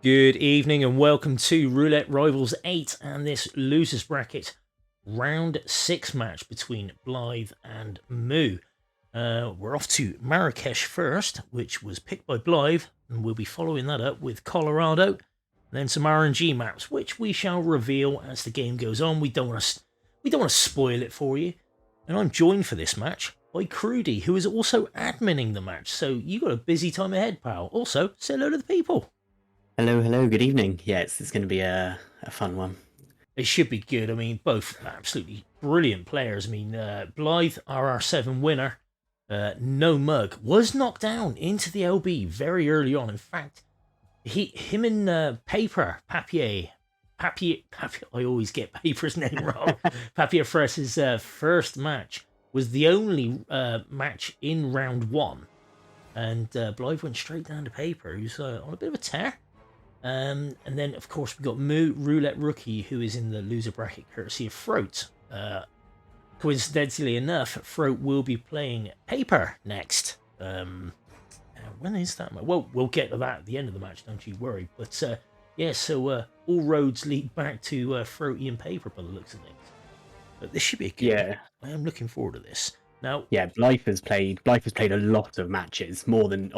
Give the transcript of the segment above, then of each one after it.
Good evening and welcome to Roulette Rivals 8 and this losers bracket round 6 match between Blithe and Moo. We're off to Marrakesh first, which was picked by Blithe, and we'll be following that up with Colorado, then some RNG maps, which we shall reveal as the game goes on. We don't want to spoil it for you. And I'm joined for this match by Crewdy, who is also adminning the match. So you got a busy time ahead, pal. Also, say hello to the people. Hello, good evening. Yeah, it's going to be a fun one. It should be good. I mean, both absolutely brilliant players. I mean, Blithe, RR7 winner, no mug, was knocked down into the LB very early on. In fact, him and Papier, I always get Paper's name wrong. Papier Fress's first match was the only match in round 1. And Blithe went straight down to Paper, who's on a bit of a tear. And then, of course, we've got Moo, Roulette Rookie, who is in the loser bracket courtesy of Throat. Coincidentally enough, Throat will be playing Paper next. When is that? Well, we'll get to that at the end of the match, don't you worry. But yeah, so all roads lead back to Throaty and Paper by the looks of things. But this should be a good one. I am looking forward to this. Now, yeah, Blithe has played a lot of matches, more than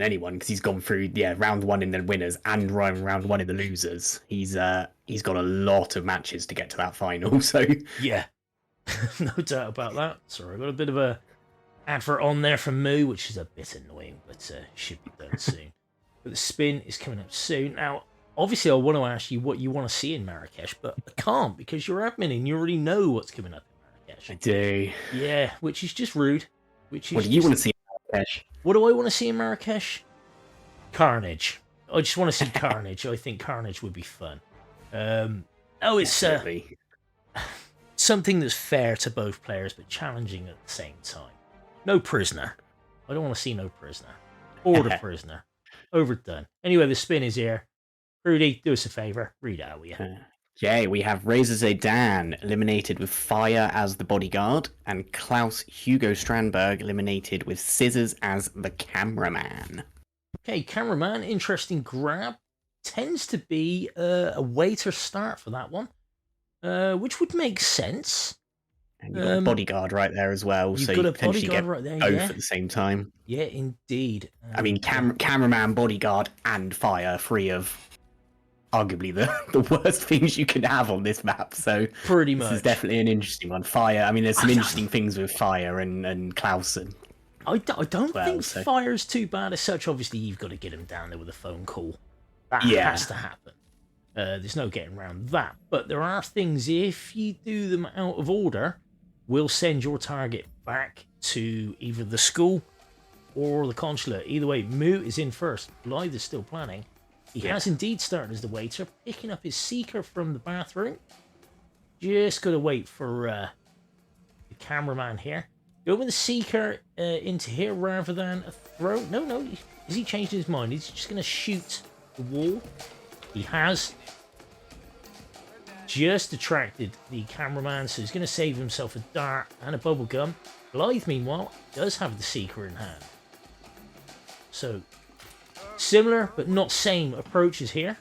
anyone, because he's gone through round 1 in the winners and round 1 in the losers. He's got a lot of matches to get to that final. So yeah, no doubt about that. Sorry, I got a bit of a advert on there from Moo, which is a bit annoying, but should be done soon. But the spin is coming up soon. Now, obviously, I want to ask you what you want to see in Marrakesh, but I can't because you're admin and you already know what's coming up. I do. Yeah, which is just rude. What do you want to see in Marrakesh? What do I want to see in Marrakesh? Carnage. I just want to see Carnage. I think Carnage would be fun. It's something that's fair to both players, but challenging at the same time. No prisoner. I don't want to see no prisoner. Or the prisoner. Overdone. Anyway, the spin is here. Rudy, do us a favour. Read out, will you? Yeah, we have Razor Zaydan eliminated with Fire as the bodyguard, and Klaus Hugo Strandberg eliminated with Scissors as the cameraman. Okay, cameraman, interesting grab. Tends to be a waiter start for that one, which would make sense. And you've got a bodyguard right there as well, so you potentially get right there, both at the same time. Yeah, indeed. I mean, cameraman, bodyguard, and Fire, free of arguably the worst things you can have on this map. So pretty much, this is definitely an interesting one. Fire. I mean, there's some interesting things with Fire and Clausen. I don't think Fire's too bad as such. Obviously, you've got to get him down there with a phone call. That has to happen. There's no getting around that. But there are things, if you do them out of order, will send your target back to either the school or the consulate. Either way, Moo is in first. Blithe is still planning. He has indeed started as the waiter, picking up his seeker from the bathroom. Just got to wait for the cameraman here. Go with the seeker into here rather than a throw. No. Has he changed his mind? He's just going to shoot the wall. He has just attracted the cameraman, so he's going to save himself a dart and a bubble gum. Blithe, meanwhile, does have the seeker in hand. So similar, but not same approaches here.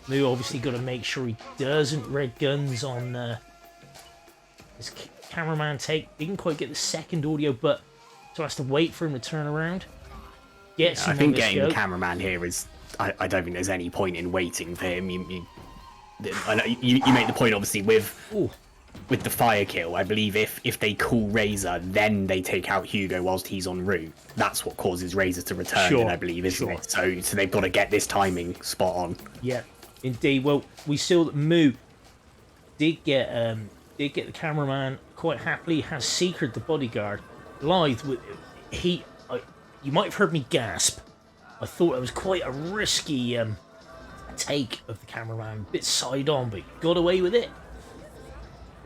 Moo obviously got to make sure he doesn't red guns on his cameraman take. Didn't quite get the second audio, but so has to wait for him to turn around. I think getting the cameraman here is... I don't think there's any point in waiting for him. You make the point, obviously, with the fire kill. I believe if they call Razor, then they take out Hugo whilst he's en route. That's what causes Razor to return, I believe, isn't it? So they've got to get this timing spot on. Yeah, indeed. Well, we saw that Moo did get the cameraman quite happily. Has secured the bodyguard. Blithe, you might have heard me gasp. I thought it was quite a risky take of the cameraman, a bit side on, but got away with it.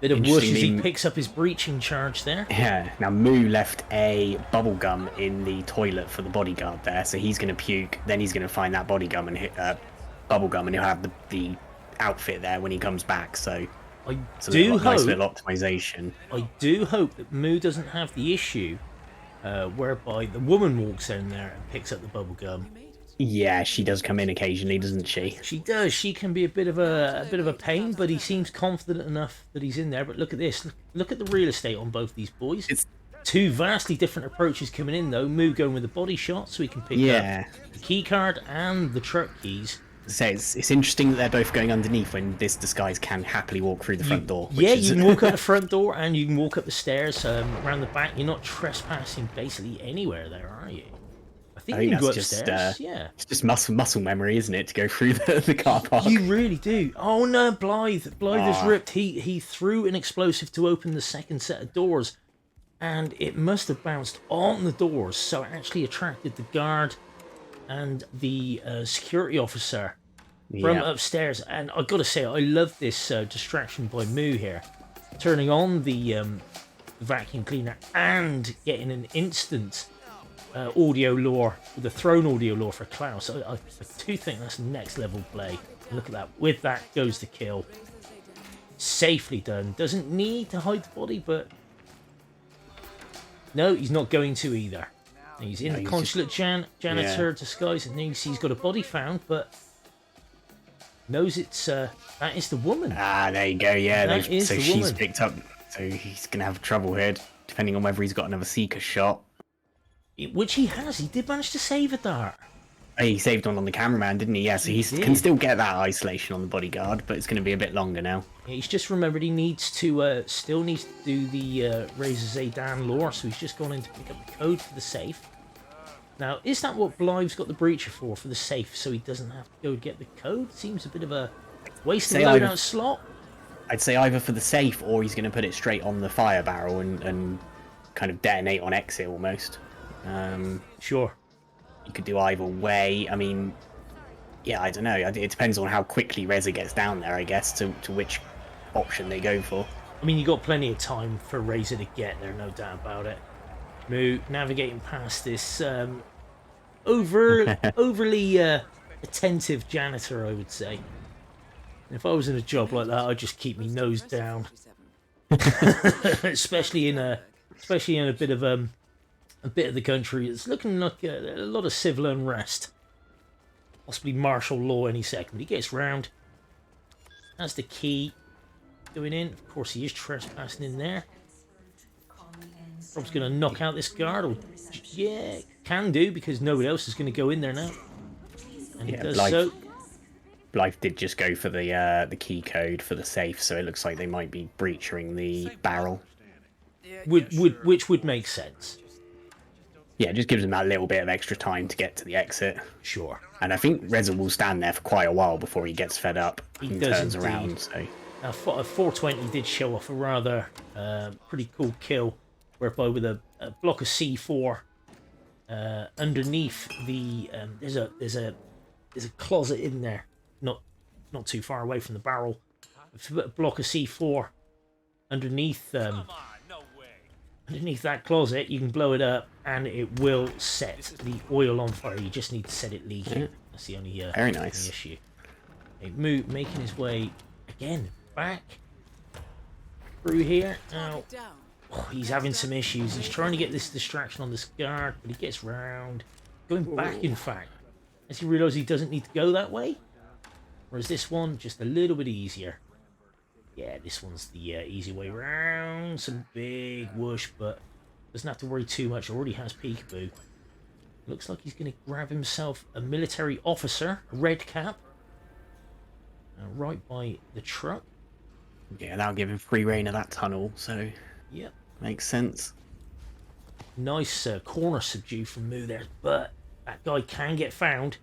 Bit of whoosh as he picks up his breaching charge there. Yeah, now Moo left a bubble gum in the toilet for the bodyguard there, so he's going to puke, then he's going to find that bubble gum and he'll have the outfit there when he comes back, so nice little optimization. I do hope that Moo doesn't have the issue whereby the woman walks in there and picks up the bubble gum Yeah, she does come in occasionally, doesn't she? She does. She can be a bit of a pain, but he seems confident enough that he's in there. But look at this. Look at the real estate on both these boys. It's two vastly different approaches coming in though. Moo going with the body shot, so he can pick up the key card and the truck keys. So it's interesting that they're both going underneath when this disguise can happily walk through the front door. Yeah, you can walk up the front door and you can walk up the stairs around the back. You're not trespassing basically anywhere there, are you? I think you can go upstairs. It's just muscle memory, isn't it, to go through the car park? You really do. Oh no, Blithe is ripped. He threw an explosive to open the second set of doors, and it must have bounced on the doors, so it actually attracted the guard and the security officer from upstairs. And I've got to say, I love this distraction by Moo here, turning on the vacuum cleaner and getting an instant audio lure, the thrown audio lure for Klaus. I do think that's next level play. Look at that. With that goes the kill. Safely done. Doesn't need to hide the body, but no, he's not going to either. He's in the consulate janitor disguise, and he's got a body found, but knows it's that is the woman. Ah, there you go. Yeah, so she's picked up. So he's gonna have trouble here, depending on whether he's got another seeker shot. Which he has. He did manage to save a dart. He saved one on the cameraman, didn't he? Yeah, so he can still get that isolation on the bodyguard, but it's going to be a bit longer now. Yeah, he's just remembered he needs to still needs to do the Razor Zaydan lore, so he's just gone in to pick up the code for the safe. Now, is that what Blithe's got the breacher for the safe, so he doesn't have to go get the code? Seems a bit of a waste of loadout slot. I'd say either for the safe, or he's going to put it straight on the fire barrel and kind of detonate on exit almost. Sure. You could do either way. I mean, yeah, I don't know. It depends on how quickly Reza gets down there, I guess, to which option they go for. I mean, you got plenty of time for Reza to get there, no doubt about it. Moo navigating past this overly attentive janitor, I would say. And if I was in a job like that, I'd just keep my nose down, especially in a bit of the country. It's looking like a lot of civil unrest, possibly martial law any second. But he gets round. That's the key going in. Of course, he is trespassing in there. Rob's going to knock out this guard. Or, yeah, can do, because nobody else is going to go in there now. And he does so. Blithe did just go for the key code for the safe, so it looks like they might be breaching the barrel. Which would make sense. Yeah, it just gives him that little bit of extra time to get to the exit. Sure. And I think Reza will stand there for quite a while before he gets fed up and turns around. So. Now, 420 did show off a rather pretty cool kill, whereby with a block of C4 underneath the there's a closet in there, not too far away from the barrel. If you put a block of C4 underneath underneath that closet, you can blow it up and it will set the oil on fire. You just need to set it leaking. That's the only very nice issue. Moo making his way again back through here. Now, he's having some issues. He's trying to get this distraction on this guard, but he gets round. Going back, in fact, as he realises he doesn't need to go that way. Whereas this one, just a little bit easier. Yeah, this one's the easy way round. Some big whoosh, but doesn't have to worry too much. Already has peekaboo. Looks like he's going to grab himself a military officer, a red cap. Right by the truck. Yeah, that'll give him free reign of that tunnel, so... Yep. Makes sense. Nice corner subdue from Moo there, but that guy can get found.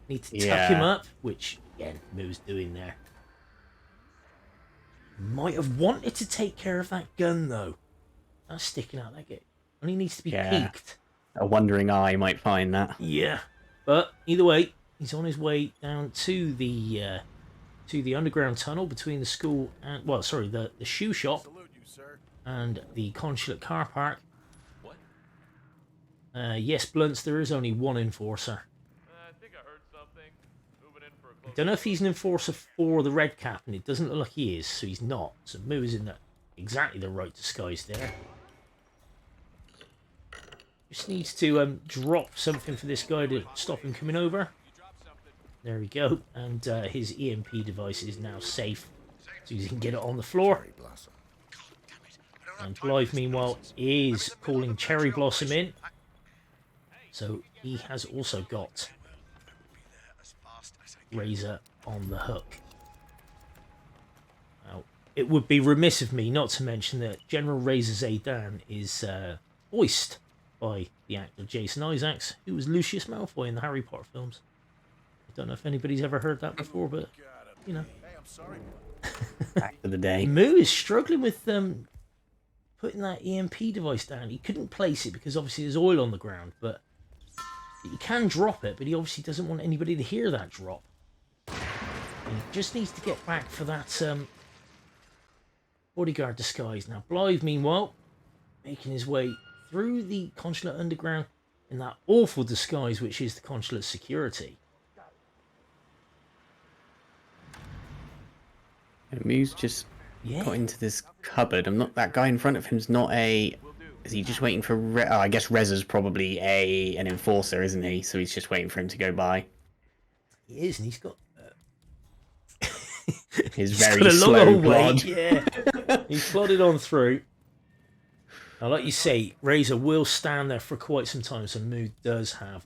Need to tuck him up, which, again, Moo's doing there. Might have wanted to take care of that gun, though. That's sticking out. That it only needs to be peeked. A wandering eye might find that. Yeah, but either way, he's on his way down to the underground tunnel between the school and, well, sorry, the shoe shop and the consulate car park. Yes, Blunts, there is only one enforcer. I think I heard something. Moving in for a I don't know if he's an enforcer for the red cap, and it doesn't look like he is, so he's not. So Moo is in exactly the right disguise there. Just needs to drop something for this guy to stop him coming over. There we go. And his EMP device is now safe, so he can get it on the floor. And Blithe, meanwhile, is calling Cherry Blossom in. So he has also got Razor on the hook. Now, it would be remiss of me not to mention that General Razor Zaydan is voiced by the actor Jason Isaacs, who was Lucius Malfoy in the Harry Potter films. I don't know if anybody's ever heard that before, but, you know. Back to the day. Moo is struggling with putting that EMP device down. He couldn't place it because obviously there's oil on the ground, but he can drop it, but he obviously doesn't want anybody to hear that drop. And he just needs to get back for that bodyguard disguise. Now, Blithe, meanwhile, making his way through the consulate underground in that awful disguise, which is the consulate security. Moo's just got into this cupboard. I'm not. That guy in front of him's not a. Is he just waiting for? I guess Reza's probably an enforcer, isn't he? So he's just waiting for him to go by. He is, and he's got his very slow plod. Yeah, he's plodded on through. Now, like you say, Razor will stand there for quite some time, so Moo does have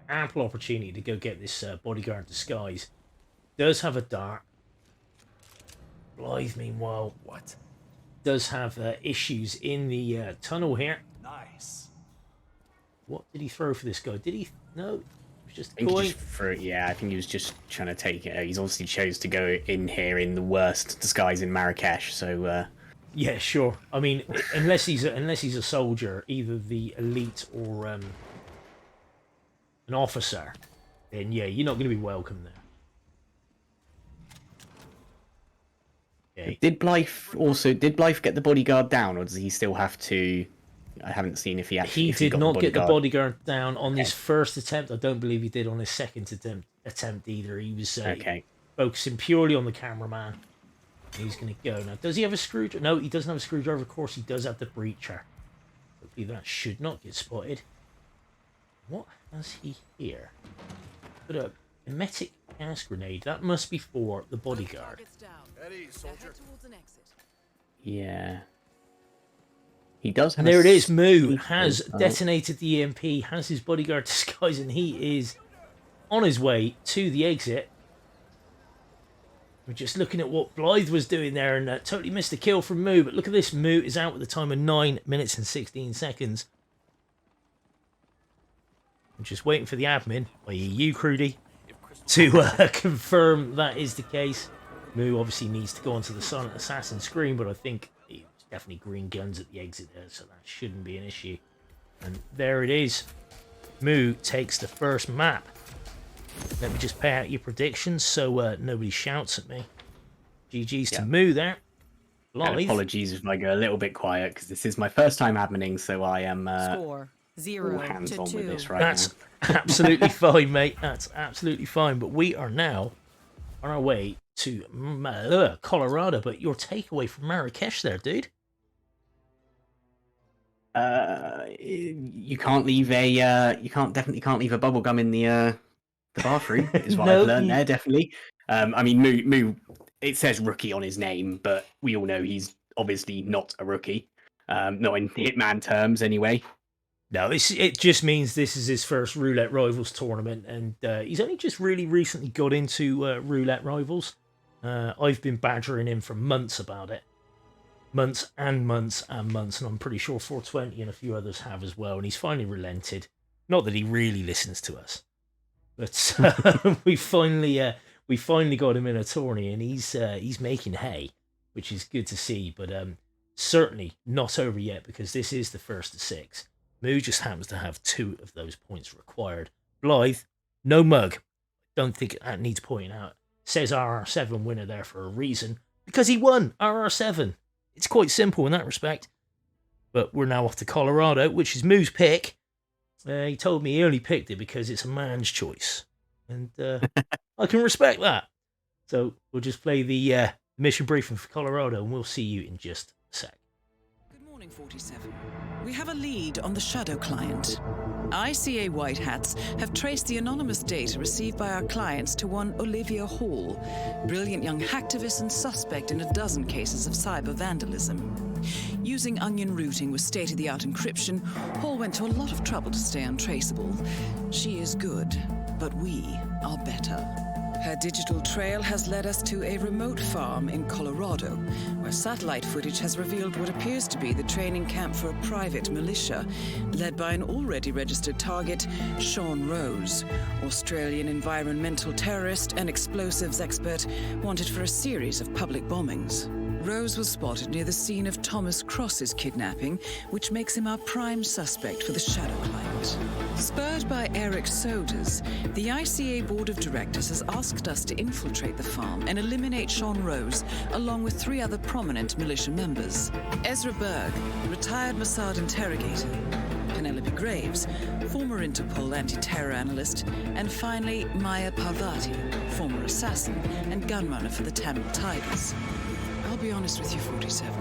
ample opportunity to go get this bodyguard disguise. Does have a dart. Blithe, meanwhile, does have issues in the tunnel here. Nice. What did he throw for this guy? Did he? No, it was just a I coin. I think he was just trying to take it. He's obviously chose to go in here in the worst disguise in Marrakesh. So. Yeah, sure. I mean, unless he's a soldier, either the elite or an officer, then yeah, you're not going to be welcome there. Okay. Did Blithe get the bodyguard down, or does he still have to? I haven't seen if he actually. He did not get the bodyguard down on his first attempt. I don't believe he did on his second attempt either. He was focusing purely on the cameraman. He's going to go now. Does he have a screwdriver? No, he doesn't have a screwdriver. Of course, he does have the breacher. Hopefully, that should not get spotted. What has he here? Put a emetic gas grenade. That must be for the bodyguard. Yeah. He does have. There it is. Moo has detonated the EMP. Has his bodyguard disguise, and he is on his way to the exit. We're just looking at what Blithe was doing there and totally missed a kill from Moo. But look at this. Moo is out with a time of 9 minutes and 16 seconds. I'm just waiting for the admin, i.e. you, Crewdy, to confirm that is the case. Moo obviously needs to go onto the Silent Assassin screen, but I think it's definitely green guns at the exit there, so that shouldn't be an issue. And there it is. Moo takes the first map. Let me just pay out your predictions so nobody shouts at me. GG's to Moo there. And apologies if I go a little bit quiet, because this is my first time adminning, so I am Score 0 hands-on to 2. with this right That's absolutely fine, mate. That's absolutely fine. But we are now on our way to Colorado. But your takeaway from Marrakesh there, dude? You can't leave a definitely can't leave a bubble gum in the bathroom, is what I've learned there, definitely. I mean, Moo, it says rookie on his name, but we all know he's obviously not a rookie. Not in Hitman terms, anyway. No, it just means this is his first Roulette Rivals tournament, and he's only just really recently got into Roulette Rivals. I've been badgering him for months about it. Months and months and months, and I'm pretty sure 420 and a few others have as well, and he's finally relented. Not that he really listens to us. But we finally got him in a tourney, and he's making hay, which is good to see. But certainly not over yet, because this is the first of 6. Moo just happens to have 2 of those points required. Blithe, no mug. Don't think that needs pointing out. Says RR7 winner there for a reason, because he won RR7. It's quite simple in that respect. But we're now off to Colorado, which is Moo's pick. He told me he only picked it because it's a man's choice. And I can respect that. So we'll just play the mission briefing for Colorado, and we'll see you in just a sec. Morning 47. We have a lead on the Shadow client. ICA White Hats have traced the anonymous data received by our clients to one Olivia Hall, brilliant young hacktivist and suspect in a dozen cases of cyber vandalism. Using onion routing with state-of-the-art encryption, Hall went to a lot of trouble to stay untraceable. She is good, but we are better. Her digital trail has led us to a remote farm in Colorado, where satellite footage has revealed what appears to be the training camp for a private militia, led by an already registered target, Sean Rose, Australian environmental terrorist and explosives expert wanted for a series of public bombings. Rose was spotted near the scene of Thomas Cross's kidnapping, which makes him our prime suspect for the Shadow client. Spurred by Eric Sodas, the ICA Board of Directors has asked us to infiltrate the farm and eliminate Sean Rose, along with 3 other prominent militia members. Ezra Berg, retired Mossad interrogator, Penelope Graves, former Interpol anti-terror analyst, and finally Maya Parvati, former assassin and gunrunner for the Tamil Tigers. I'll be honest with you, 47.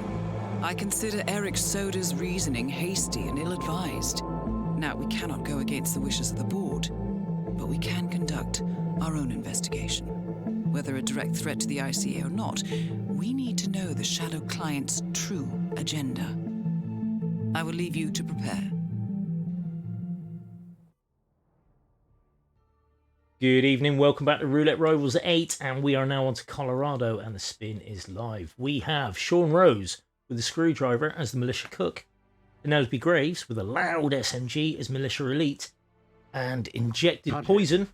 I consider Eric Soda's reasoning hasty and ill-advised. Now, we cannot go against the wishes of the board, but we can conduct our own investigation. Whether a direct threat to the ICA or not, we need to know the Shadow client's true agenda. I will leave you to prepare. Good evening, welcome back to Roulette Rivals 8, and we are now on to Colorado, and the spin is live. We have Sean Rose with a screwdriver as the militia cook, Penelope Graves with a loud SMG as militia elite, and injected poison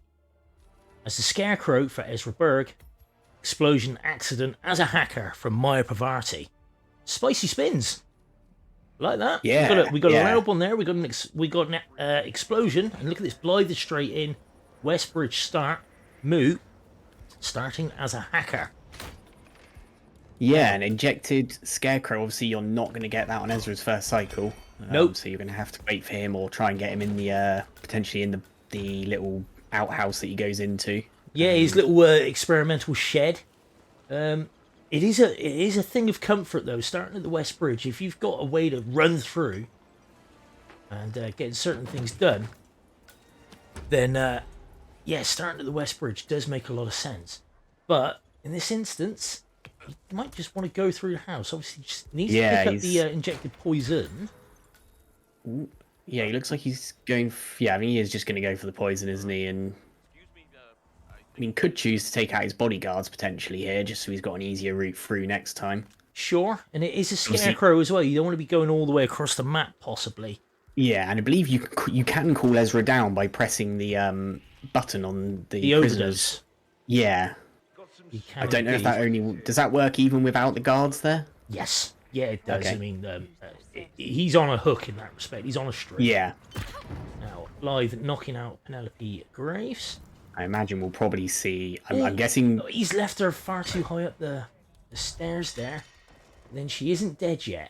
as the scarecrow for Ezra Berg, explosion accident as a hacker from Maya Parvati. Spicy spins. Like that. Yeah. We got a loud one there, we got an explosion, and look at this, Blithe straight in. Westbridge start, Moo, starting as a hacker. Yeah, an injected Scarecrow. Obviously, you're not going to get that on Ezra's first cycle. Nope. So you're going to have to wait for him or try and get him in the, potentially in the little outhouse that he goes into. Yeah, his little experimental shed. It is a thing of comfort, though, starting at the Westbridge. If you've got a way to run through and get certain things done, then... yeah, starting at the Westbridge does make a lot of sense. But in this instance, you might just want to go through the house. Obviously, he just needs to pick up the injected poison. Ooh. Yeah, he looks like he's going... yeah, I mean, he is just going to go for the poison, isn't he? And I mean, could choose to take out his bodyguards, potentially, here, just so he's got an easier route through next time. Sure, and it is a scarecrow as well. You don't want to be going all the way across the map, possibly. Yeah, and I believe you can call Ezra down by pressing the... button on the prisoners. Yeah. I don't know if that only... does that work even without the guards there? Yes. Yeah, it does. Okay. I mean, he's on a hook in that respect. He's on a string. Yeah. Now, Blithe knocking out Penelope Graves. I imagine we'll probably see... I'm guessing... He's left her far too high up the stairs there. And then she isn't dead yet.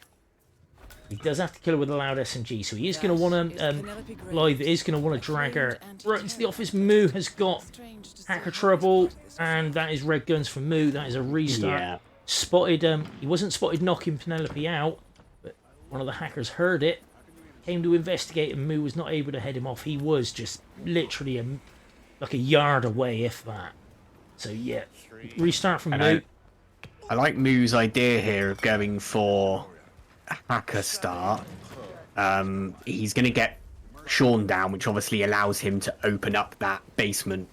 He does have to kill her with a loud SMG, so he is going to want to... Blithe is going to want to drag her right into the office. Moo has got hacker trouble, and that is red guns for Moo. That is a restart. Yeah. Spotted... he wasn't spotted knocking Penelope out, but one of the hackers heard it, came to investigate, and Moo was not able to head him off. He was just literally like a yard away, if that. So, yeah, restart from Moo. I like Moo's idea here of going for... hacker start. He's going to get Sean down, which obviously allows him to open up that basement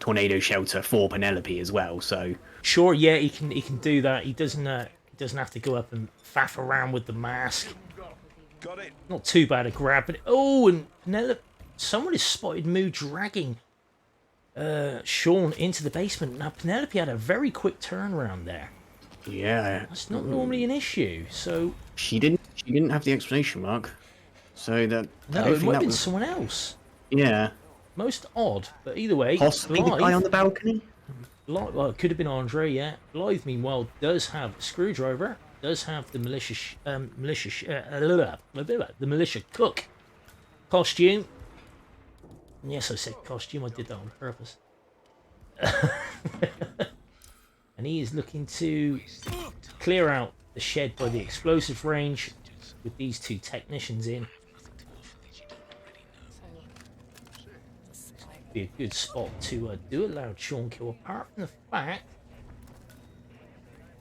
tornado shelter for Penelope as well. So sure, yeah, he can do that. He doesn't have to go up and faff around with the mask. Got it. Not too bad a grab, but and Penelope, someone has spotted Moo dragging Sean into the basement. Now Penelope had a very quick turnaround there. Yeah, that's not normally an issue. So she didn't have the explanation mark. So that no, it might have been someone else. Yeah, most odd, but either way, possibly the guy on the balcony. Well, it could have been Andre. Yeah, Blithe meanwhile does have a screwdriver, does have the militia cook costume. And yes, I said costume. I did that on purpose. And he is looking to clear out the shed by the explosive range. with these two technicians in. Be a good spot to do a loud Sean kill. Apart from the fact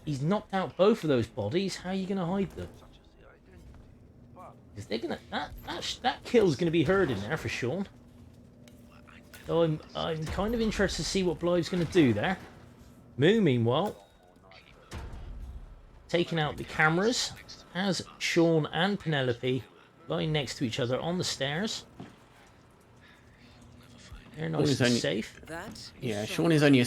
he's knocked out both of those bodies, how are you going to hide them? Because they're gonna that kill's going to be heard in there for Sean. So I'm kind of interested to see what Blithe's going to do there. Moo, meanwhile, taking out the cameras, has Sean and Penelope lying next to each other on the stairs. They're nice and safe. Yeah, Sean is only a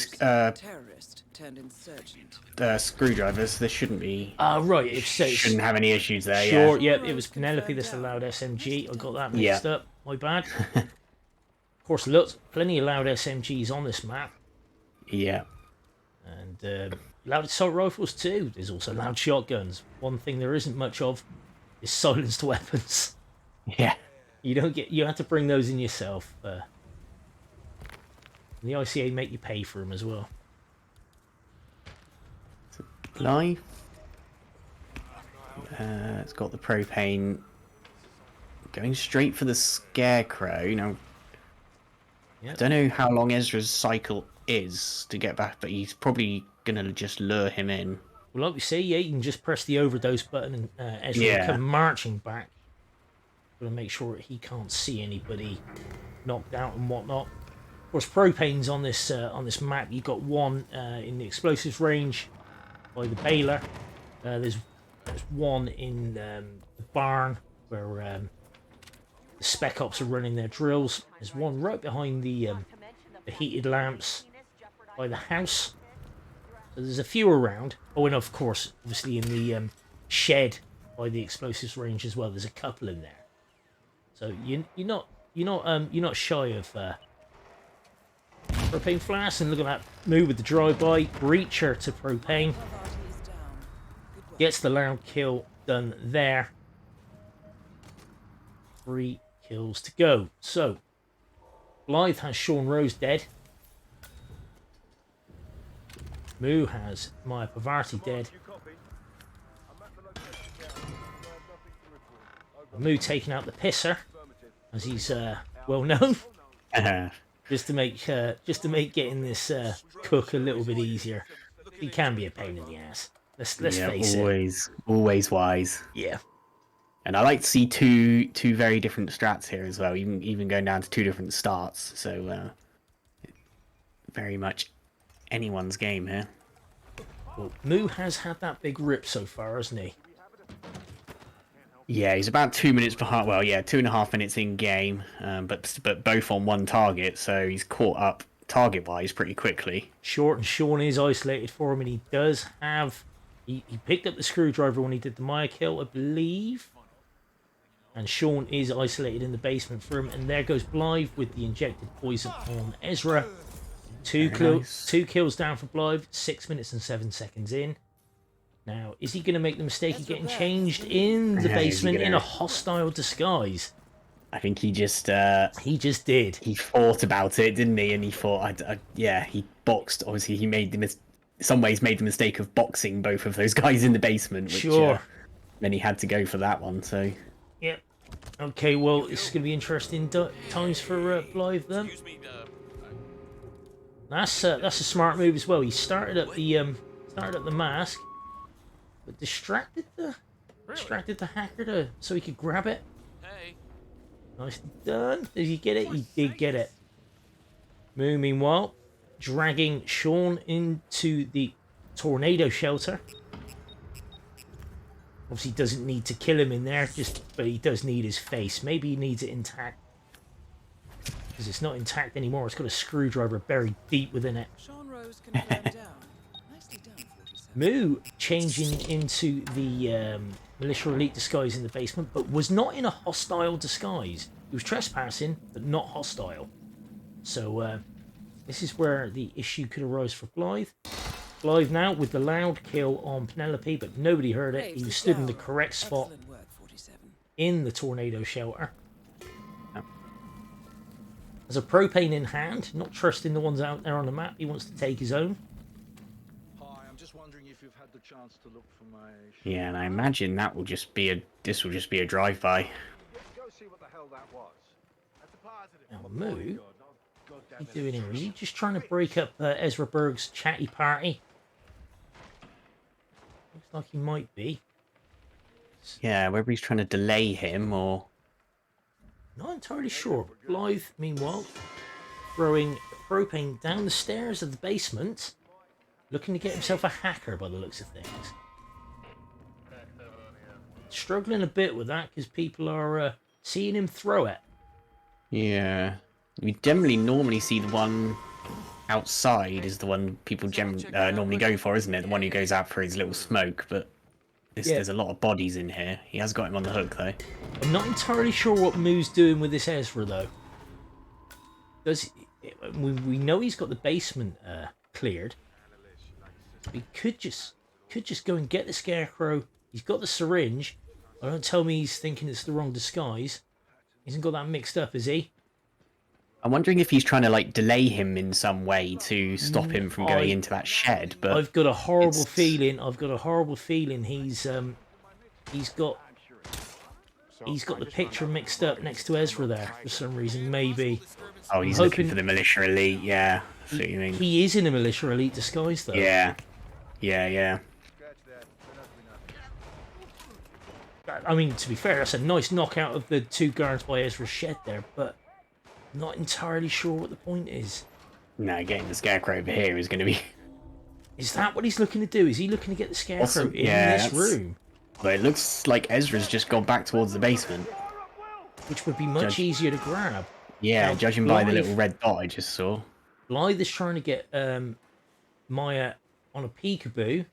terrorist turned insurgent. Screwdriver, so there shouldn't be. Right. It shouldn't have any issues there. Sure. Yeah. Yep. It was Penelope that's allowed SMG. I got that mixed up. My bad. Of course, look, plenty of loud SMGs on this map. Yeah. And loud assault rifles too. There's also loud shotguns. One thing there isn't much of is silenced weapons. Yeah. You have to bring those in yourself. And the ICA make you pay for them as well. Blithe. It's got the propane going straight for the scarecrow. You know, I don't know how long Ezra's cycle is to get back, but he's probably gonna just lure him in. Well, like we say, you can just press the overdose button and Ezra will come marching back. Gonna make sure he can't see anybody knocked out and whatnot. Of course, propane's on this map. You've got one in the explosives range by the baler. There's one in the barn where the spec ops are running their drills. There's one right behind the heated lamps by the house. So there's a few around. Oh, and of course, obviously in the shed by the explosives range as well. There's a couple in there. So you're not shy of propane flask. And look at that move with the drive-by breacher to propane. Gets the loud kill done there. 3 kills to go. So Blithe has Sean Rose dead. Moo has Maya Pavarti dead. Moo taking out the pisser, as he's well known, just to make getting this cook a little bit easier. He can be a pain in the ass. Let's face it. Always wise. Yeah. And I like to see two very different strats here as well, even going down to 2 different starts. So very much anyone's game here. Well, Moo has had that big rip so far, hasn't he? Yeah, he's about 2 minutes behind. Well, yeah, 2.5 minutes in game, but both on one target, so he's caught up target-wise pretty quickly. Short and Sean is isolated for him, and he does have. He picked up the screwdriver when he did the Maya kill, I believe. And Sean is isolated in the basement for him, and there goes Blithe with the injected poison on Ezra. Two kills down for Blithe, 6 minutes and 7 seconds in. Now, is he going to make the mistake of getting changed in the basement in a hostile disguise? I think he just did. He thought about it, didn't he? And he thought, he boxed. Obviously, he made in some ways made the mistake of boxing both of those guys in the basement. Which, sure. Then he had to go for that one. So. Yep. Okay. Well, it's going to be interesting times for Blithe then. That's a smart move as well. He started up the mask, but distracted the hacker so he could grab it. Hey. Nicely done. Did he get it? He did get it. Moo, meanwhile, dragging Sean into the tornado shelter. Obviously, doesn't need to kill him in there, but he does need his face. Maybe he needs it intact. Because it's not intact anymore. It's got a screwdriver buried deep within it. Moo changing into the militia elite disguise in the basement, but was not in a hostile disguise. He was trespassing, but not hostile. So this is where the issue could arise for Blithe. Blithe now with the loud kill on Penelope, but nobody heard it. He was stood in the correct spot in the tornado shelter. Has a propane in hand, not trusting the ones out there on the map. He wants to take his own. Just wondering if you've had the chance to look for my... Yeah, and I imagine that will just be a... This will just be a drive-by. Go see what the hell that was. That's a positive. Now, Moo, what are you doing here? Is he just trying to break up Ezra Berg's chatty party? Looks like he might be. Yeah, whether he's trying to delay him or... Not entirely sure. Blithe, meanwhile, throwing propane down the stairs of the basement, looking to get himself a hacker by the looks of things. Struggling a bit with that because people are seeing him throw it. Yeah. We generally normally see the one outside is the one people normally go for, isn't it? The one who goes out for his little smoke, but there's a lot of bodies in here. He has got him on the hook, though. I'm not entirely sure what Moo's doing with this Ezra, though. We know he's got the basement cleared. He could just go and get the Scarecrow. He's got the syringe. Don't tell me he's thinking it's the wrong disguise. He hasn't got that mixed up, is he? I'm wondering if he's trying to like delay him in some way to stop him from going into that shed. But I've got a horrible feeling. He's got the picture mixed up next to Ezra there for some reason. Maybe. Oh, he's looking for the militia elite. Yeah, I see what you mean. He is in a militia elite disguise, though. Yeah. I mean, to be fair, that's a nice knockout of the two guards by Ezra's shed there, but not entirely sure what the point is. No, getting the Scarecrow over here is going to be... Is that what he's looking to do? Is he looking to get the Scarecrow in this room? Well, it looks like Ezra's just gone back towards the basement. Which would be much easier to grab. Yeah, now, judging by the little red dot I just saw. Blithe is trying to get Maya on a peekaboo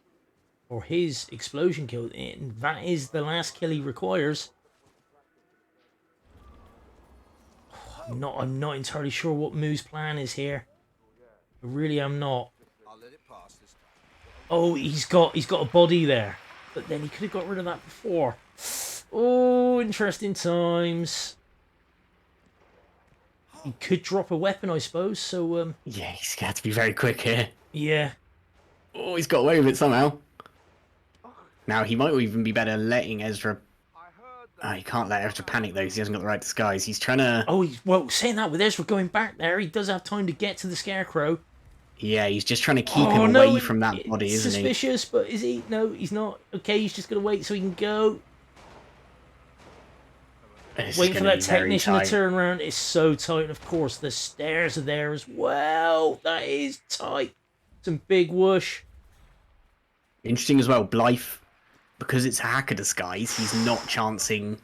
for his explosion kill, and that is the last kill he requires. I'm not entirely sure what Moo's plan is here. I really am not. Oh, he's got a body there, but then he could have got rid of that before. Oh, interesting times. He could drop a weapon, I suppose. So yeah, he's got to be very quick here. Yeah. Oh, he's got away with it somehow. Now he might even be better letting Ezra. He can't let Ezra panic though, because he hasn't got the right disguise. He's trying to... Oh, well, saying that, with Ezra going back there, he does have time to get to the Scarecrow. Yeah, he's just trying to keep him away from that body, isn't he? Suspicious, but is he? No, he's not. Okay, he's just going to wait so he can go. Waiting for that technician to turn around. It's so tight, and of course, the stairs are there as well. That is tight. Some big whoosh. Interesting as well, Blithe. Because it's a hacker disguise, he's not chancing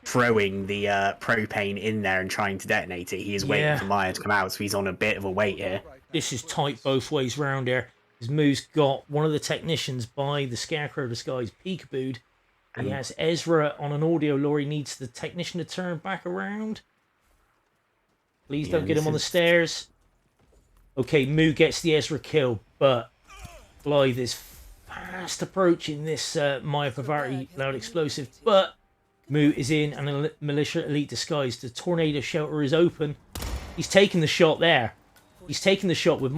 throwing the propane in there and trying to detonate it. He is waiting for Maya to come out, so he's on a bit of a wait here. This is tight both ways round here. Because Moo's got one of the technicians by the Scarecrow disguise peekabooed. He has Ezra on an audio lorry, needs the technician to turn back around. Please don't get him on the stairs. Okay, Moo gets the Ezra kill, but Blithe is fast approaching this Maya Pavarti loud explosive, but Moo is in a militia elite disguise. The tornado shelter is open. He's taking the shot there. He's taking the shot with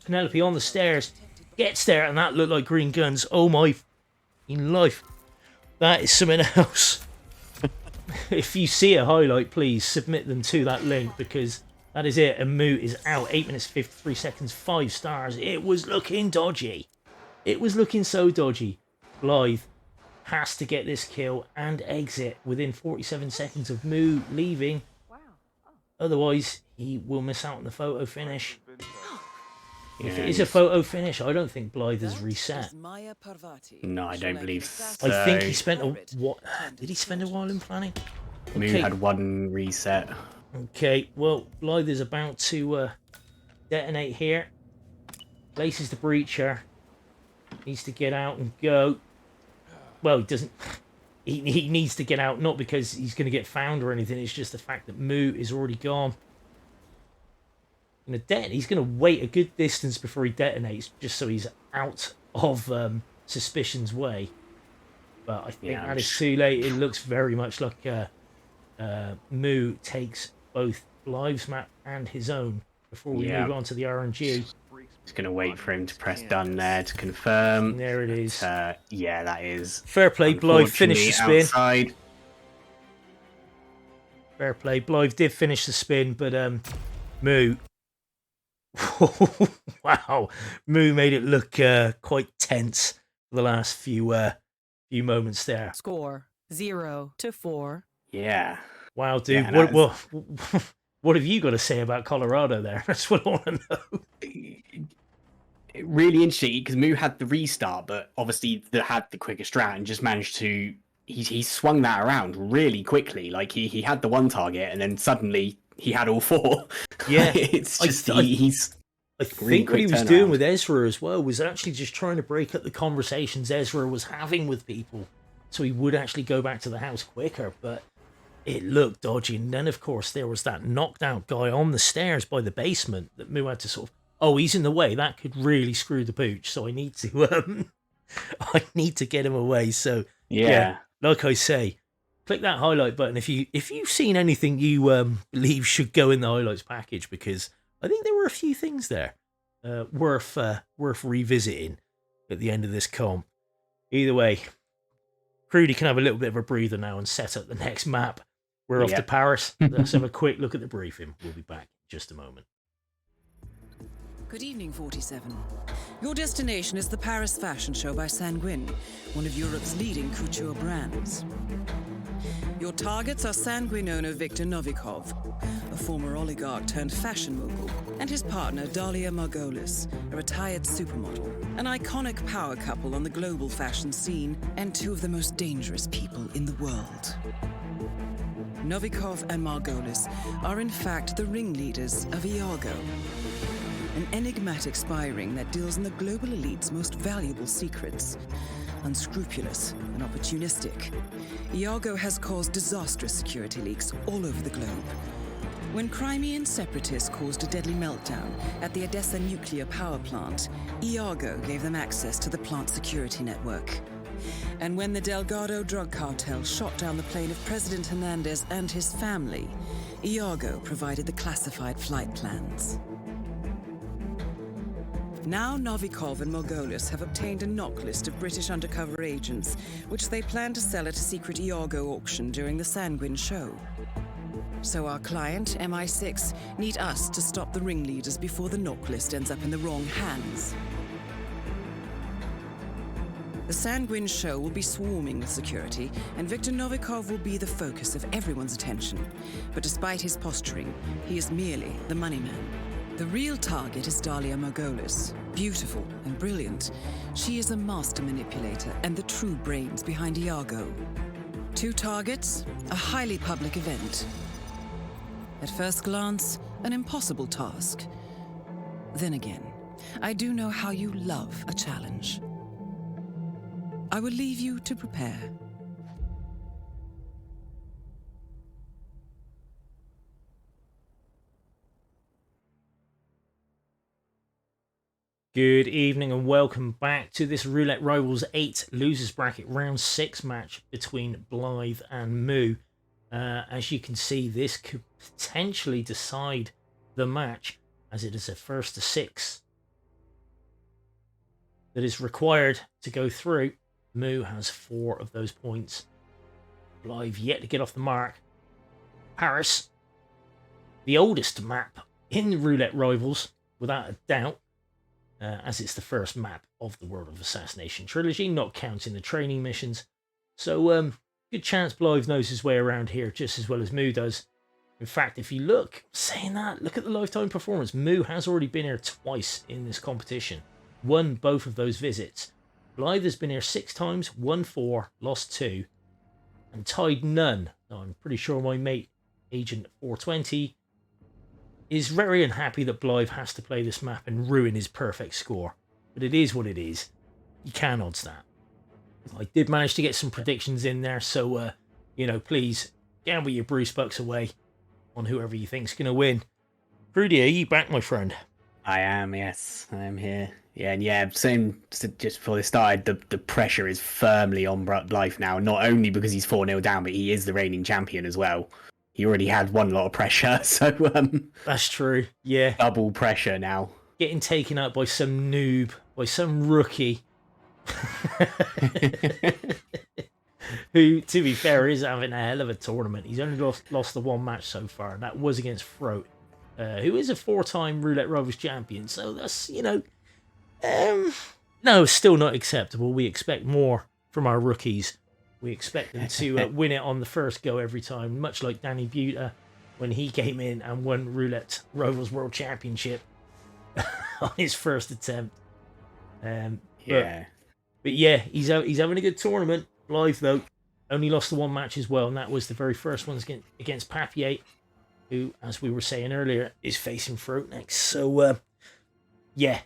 Penelope on the stairs. Gets there, and that looked like green guns. Oh my in life. That is something else. If you see a highlight, please submit them to that link, because that is it. And Moo is out. 8 minutes 53 seconds, 5 stars. It was looking dodgy. It was looking so dodgy. Blithe has to get this kill and exit within 47 seconds of Moo leaving. Otherwise, he will miss out on the photo finish. If it is a photo finish, I don't think Blithe is reset. No, I don't believe so. I think he spent did he spend a while in planning? Moo had one reset. Okay, well, Blithe is about to detonate here. Places the breacher. Needs to get out and go. Well, he doesn't. He needs to get out, not because he's going to get found or anything. It's just the fact that Moo is already gone. He's going to wait a good distance before he detonates, just so he's out of suspicion's way. But I think that is too late. It looks very much like Moo takes both Blithe's map and his own before we move on to the RNG. Just going to wait for him to press done there to confirm. There it is. Yeah, that is. Fair play, Blithe finished the spin. Outside. Fair play, Blithe did finish the spin, but Moo. Wow, Moo made it look quite tense for the last few moments there. Score 0-4. Yeah. Wow, dude. Yeah, what have you got to say about Colorado there? That's what I want to know. Really interesting because Moo had the restart, but obviously had the quicker strat and just managed to. He swung that around really quickly. Like he had the one target and then suddenly he had all four. Yeah, it's just I think really what he was doing with Ezra as well was actually just trying to break up the conversations Ezra was having with people, so he would actually go back to the house quicker. But it looked dodgy, and then of course there was that knocked out guy on the stairs by the basement that Moo had to sort of. Oh, he's in the way. That could really screw the pooch. So I need to, I need to get him away. So yeah, like I say, click that highlight button if you've seen anything you believe should go in the highlights package, because I think there were a few things there worth revisiting at the end of this comp. Either way, Crewdy can have a little bit of a breather now and set up the next map. We're off to Paris. Let's have a quick look at the briefing. We'll be back in just a moment. Good evening, 47. Your destination is the Paris Fashion Show by Sanguine, one of Europe's leading couture brands. Your targets are Sanguine owner Viktor Novikov, a former oligarch turned fashion mogul, and his partner Dalia Margolis, a retired supermodel, an iconic power couple on the global fashion scene, and two of the most dangerous people in the world. Novikov and Margolis are in fact the ringleaders of Iago, an enigmatic spy ring that deals in the global elite's most valuable secrets. Unscrupulous and opportunistic, Iago has caused disastrous security leaks all over the globe. When Crimean separatists caused a deadly meltdown at the Odessa nuclear power plant, Iago gave them access to the plant's security network. And when the Delgado drug cartel shot down the plane of President Hernandez and his family, Iago provided the classified flight plans. Now Novikov and Margolis have obtained a knock list of British undercover agents, which they plan to sell at a secret Iago auction during the Sanguine show. So our client, MI6, need us to stop the ringleaders before the knock list ends up in the wrong hands. The Sanguine show will be swarming with security, and Viktor Novikov will be the focus of everyone's attention. But despite his posturing, he is merely the money man. The real target is Dalia Margolis. Beautiful and brilliant, she is a master manipulator and the true brains behind Iago. Two targets, a highly public event. At first glance, an impossible task. Then again, I do know how you love a challenge. I will leave you to prepare. Good evening and welcome back to this Roulette Rivals 8 Losers Bracket Round 6 match between Blithe and Moo. As you can see, this could potentially decide the match, as it is a first to 6 that is required to go through. Moo has 4 of those points. Blithe yet to get off the mark. Paris, the oldest map in Roulette Rivals, without a doubt. As it's the first map of the World of Assassination trilogy, not counting the training missions. So, good chance Blithe knows his way around here just as well as Moo does. In fact, if you look, saying that, look at the lifetime performance. Moo has already been here twice in this competition. Won both of those visits. Blithe has been here 6 times, won 4, lost 2, and tied none. Now, I'm pretty sure my mate, Agent 420, is very unhappy that Blithe has to play this map and ruin his perfect score. But it is what it is. You can odds that. I did manage to get some predictions in there, so, please gamble your Bruce Bucks away on whoever you think's going to win. Crewdy, are you back, my friend? I am, yes. I am here. Yeah, and same just before they started, the pressure is firmly on Blithe now, not only because he's 4-0 down, but he is the reigning champion as well. He already had one lot of pressure, so that's true. Yeah, double pressure now. getting taken out by some noob, by some rookie. Who, to be fair, is having a hell of a tournament. He's only lost the one match so far, and that was against Throat, who is a 4-time Roulette Rivals champion. So that's, no, still not acceptable. We expect more from our rookies. We expect them to win it on the first go every time, much like Danny Buta when he came in and won Roulette Rivals World Championship on his first attempt. But yeah, he's having a good tournament. Blithe, though, only lost the one match as well, and that was the very first one against Papier, who, as we were saying earlier, is facing Throat next. So, yeah,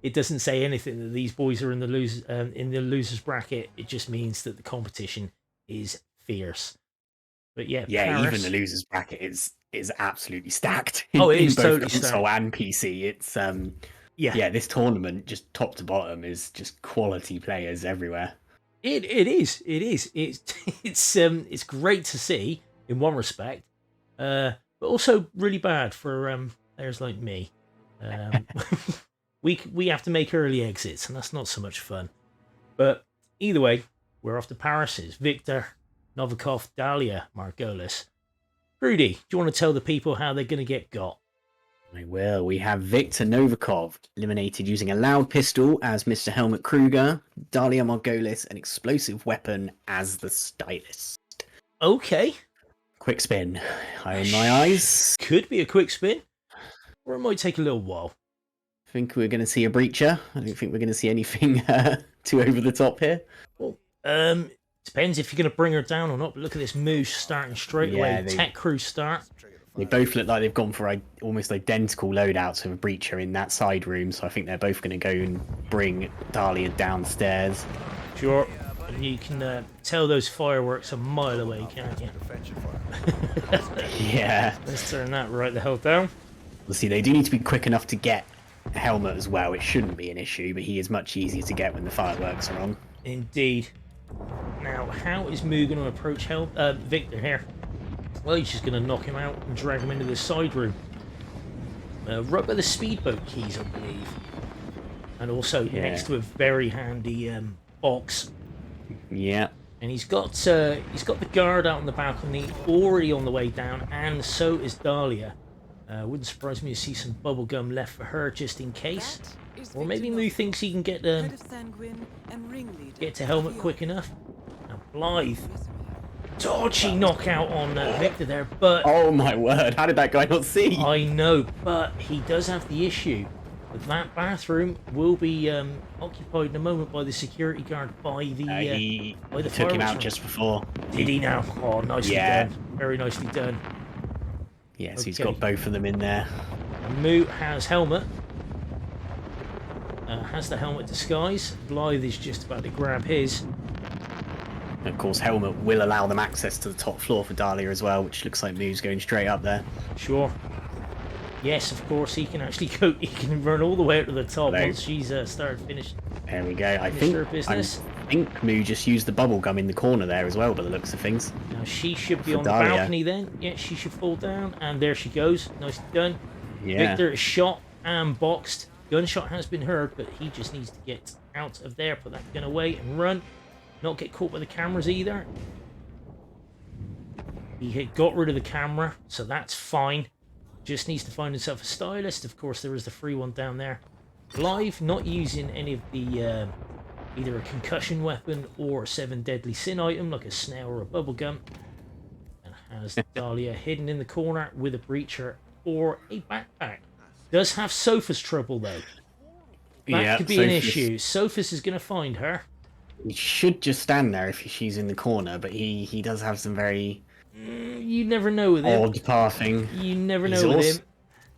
it doesn't say anything that these boys are in the losers bracket. It just means that the competition is fierce. But yeah, Paris, even the losers bracket is absolutely stacked. Oh, it is both totally console stacked. and PC. It's this tournament, just top to bottom, is just quality players everywhere. It is. It's great to see in one respect, but also really bad for players like me. We have to make early exits, and that's not so much fun. But either way, we're off to Paris. It's Victor, Novikov, Dahlia, Margolis. Crewdy, do you want to tell the people how they're going to get got? I will. We have Victor Novikov eliminated using a loud pistol as Mr. Helmut Kruger, Dahlia Margolis, an explosive weapon as the stylist. Okay. Quick spin. High in my eyes. Could be a quick spin, or it might take a little while. I think we're going to see a breacher. I don't think we're going to see anything too over the top here. Well, depends if you're going to bring her down or not, but look at this Moose starting straight away. Tech Crew start. They both look like they've gone for almost identical loadouts of a breacher in that side room, so I think they're both going to go and bring Dahlia downstairs. Sure. And you can tell those fireworks a mile away, can't you? Yeah. Let's turn that right the hell down. Well, see, they do need to be quick enough to get Helmut as well. It shouldn't be an issue, but he is much easier to get when the fireworks are on. Indeed. Now, how is Moo going to approach Victor here? Well, he's just going to knock him out and drag him into the side room. Right by the speedboat keys, I believe. And also next to a very handy box. Yeah. And he's got the guard out on the balcony, already on the way down, and so is Dahlia. Wouldn't surprise me to see some bubble gum left for her just in case. Or maybe Moo thinks he can get to Helmut quick enough. Now, Blithe. Dodgy knockout on Victor there, but... Oh my word, how did that guy not see? I know, but he does have the issue that bathroom will be occupied in a moment by the security guard by the he took him out room. Just before. Did he now? Oh, nicely done. Very nicely done. Yes, he's got both of them in there. And Moo has Helmut. Has the helmet disguise. Blithe is just about to grab his. Of course, Helmut will allow them access to the top floor for Dahlia as well, which looks like Moo's going straight up there. Sure. Yes, of course, he can actually go. He can run all the way up to the top once she's finished. There we go. I think Moo just used the bubble gum in the corner there as well, by the looks of things. Now she should be on the balcony then. Yeah, she should fall down, and there she goes. Nicely done. Yeah. Victor is shot and boxed. Gunshot has been heard, but he just needs to get out of there, put that gun away, and run. Not get caught by the cameras either. He had got rid of the camera, so that's fine. Just needs to find himself a stylist. Of course, there is the free one down there. Blithe, not using any of the either a concussion weapon or a 7 deadly sin item like a snail or a bubblegum. And has Dahlia hidden in the corner with a breacher or a backpack. Does have Sophus trouble though. That could be an issue. Sophus is going to find her. He should just stand there if she's in the corner, but he does have some very... you never know with him. Odd pathing. You never know with him.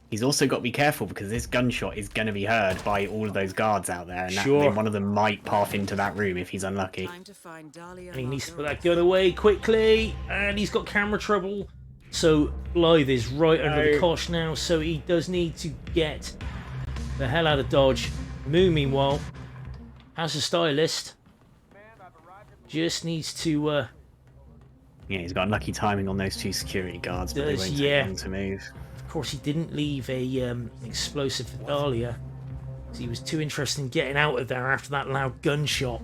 He's also got to be careful because this gunshot is going to be heard by all of those guards out there, and one of them might path into that room if he's unlucky. And he needs to put that gun away quickly, and he's got camera trouble. So Blithe is right under the cosh now, so he does need to get the hell out of Dodge. Moo, meanwhile, has a stylist. Just needs to... Yeah, he's got unlucky timing on those two security guards, but they won't take long to move. Of course, he didn't leave an explosive for Dahlia. He was too interested in getting out of there after that loud gunshot.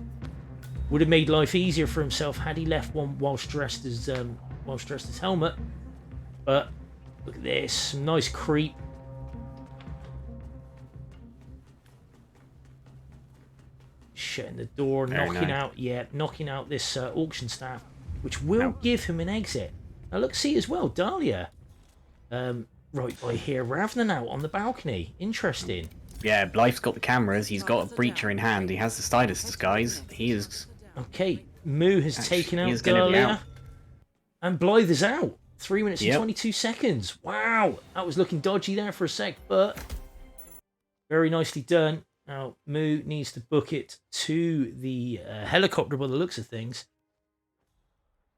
Would have made life easier for himself had he left one whilst dressed as helmet. But look at this, some nice creep. Shutting the door, knocking out this auction staff, which will give him an exit. Now look, see as well, Dahlia, right by here, rather than out on the balcony. Interesting. Yeah, Blithe's got the cameras. He's got a breacher in hand. He has the stylist disguise. He is. Okay, Moo has taken out Dahlia, and Blithe is out. 3 minutes and 22 seconds. Wow, that was looking dodgy there for a sec, but very nicely done. Now, Moo needs to book it to the helicopter by the looks of things.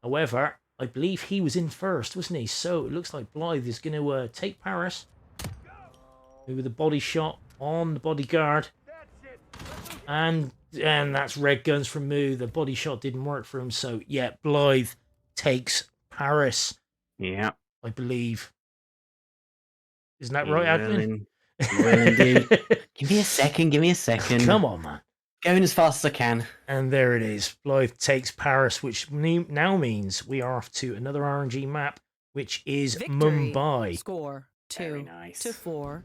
However, I believe he was in first, wasn't he? So it looks like Blithe is going to take Paris. Moo with a body shot on the bodyguard. And that's red guns from Moo. The body shot didn't work for him. So, yeah, Blithe takes Paris. Yeah. I believe. Isn't that right, Admin? Will indeed. Give me a second. Come on, man. Going as fast as I can. And there it is. Blithe takes Paris, which now means we are off to another RNG map, which is Victory. Mumbai. Score 2-4.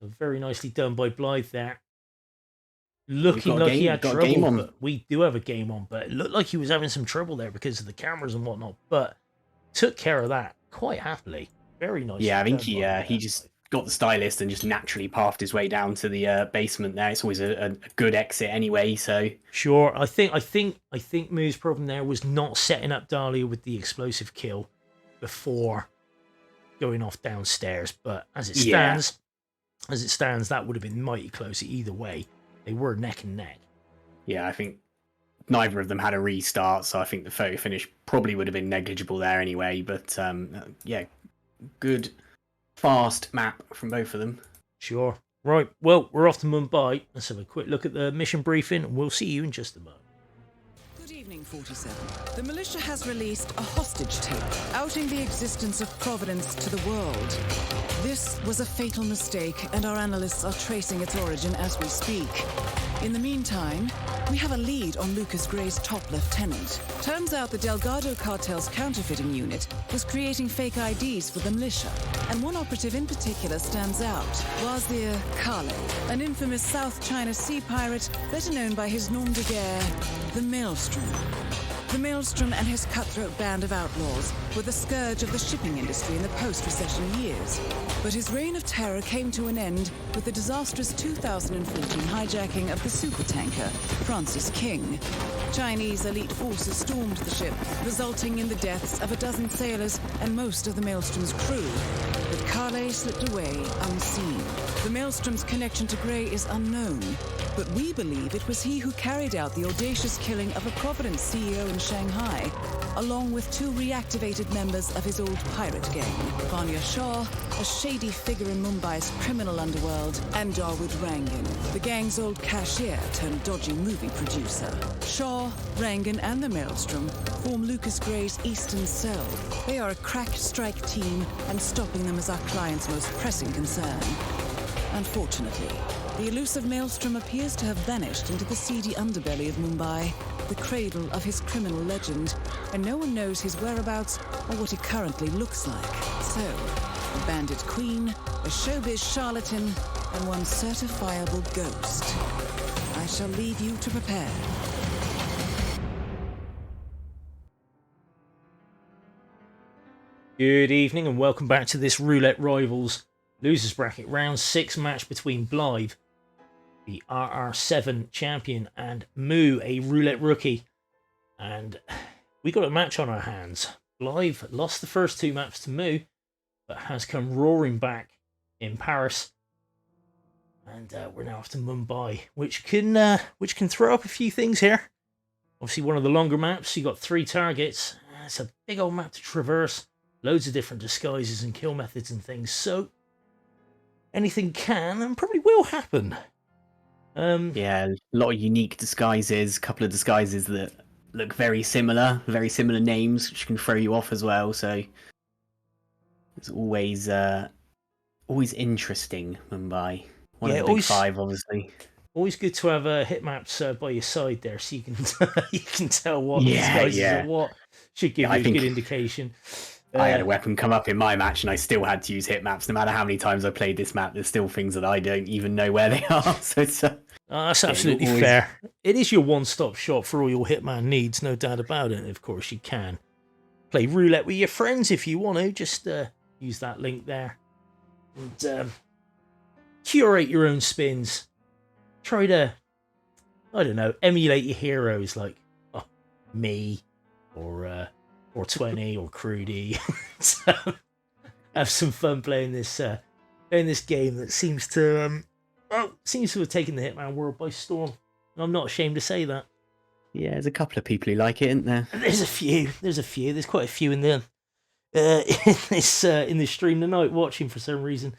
Very nicely done by Blithe there. Looking like he had trouble, but we do have a game on, but it looked like he was having some trouble there because of the cameras and whatnot, but took care of that quite happily. Very nice. Yeah, I think he just got the stylist and just naturally pathed his way down to the basement there. It's always a good exit anyway, so... Sure, I think Moo's problem there was not setting up Dahlia with the explosive kill before going off downstairs, but as it stands, that would have been mighty close either way. They were neck and neck. Yeah, I think neither of them had a restart, so I think the photo finish probably would have been negligible there anyway. But yeah, good, fast map from both of them. Sure. Right, well, we're off to Mumbai. Let's have a quick look at the mission briefing, and we'll see you in just a moment. Good evening, 47. The militia has released a hostage tape outing the existence of Providence to the world. This was a fatal mistake, and our analysts are tracing its origin as we speak. In the meantime, we have a lead on Lucas Gray's top lieutenant. Turns out the Delgado cartel's counterfeiting unit was creating fake IDs for the militia, and one operative in particular stands out, Wazir Kale, an infamous South China Sea pirate better known by his nom de guerre, the Maelstrom. The Maelstrom and his cutthroat band of outlaws were the scourge of the shipping industry in the post-recession years. But his reign of terror came to an end with the disastrous 2014 hijacking of the supertanker Francis King. Chinese elite forces stormed the ship, resulting in the deaths of a dozen sailors and most of the Maelstrom's crew. But Kale slipped away unseen. The Maelstrom's connection to Gray is unknown, but we believe it was he who carried out the audacious killing of a Providence CEO in Shanghai, along with 2 reactivated members of his old pirate gang, Vanya Shah, a shady figure in Mumbai's criminal underworld, and Dawood Rangan, the gang's old cashier turned dodgy movie producer. Shah, Rangan, and the Maelstrom form Lucas Gray's Eastern Cell. They are a crack strike team, and stopping them is our client's most pressing concern. Unfortunately, the elusive Maelstrom appears to have vanished into the seedy underbelly of Mumbai, the cradle of his criminal legend, and no one knows his whereabouts or what he currently looks like. So, a bandit queen, a showbiz charlatan, and one certifiable ghost. I shall leave you to prepare. Good evening and welcome back to this Roulette Rivals Losers Bracket Round 6 match between Blithe, the RR7 champion, and Moo, a roulette rookie. And we got a match on our hands. Blithe lost the first 2 maps to Moo, but has come roaring back in Paris. And we're now off to Mumbai, which can throw up a few things here. Obviously one of the longer maps, you got 3 targets. It's a big old map to traverse. Loads of different disguises and kill methods and things. So anything can and probably will happen. Yeah, a lot of unique disguises, a couple of disguises that look very similar names, which can throw you off as well. So there's always always interesting, Mumbai. One of the big five, obviously. Always good to have hit maps by your side there, so you can you can tell what disguises are what. Should give you a good indication. I had a weapon come up in my match, and I still had to use hit maps. No matter how many times I played this map, there's still things that I don't even know where they are. So it's that's absolutely fair. It is your one-stop shop for all your Hitman needs, no doubt about it. And of course, you can play roulette with your friends if you want to. Just use that link there and curate your own spins. Try to, I don't know, emulate your heroes like me or 20 or Crewdy. So have some fun playing this game that seems to have taken the Hitman world by storm. And I'm not ashamed to say that. Yeah, there's a couple of people who like it, isn't there? There's a few. There's quite a few in there. In this stream tonight watching for some reason.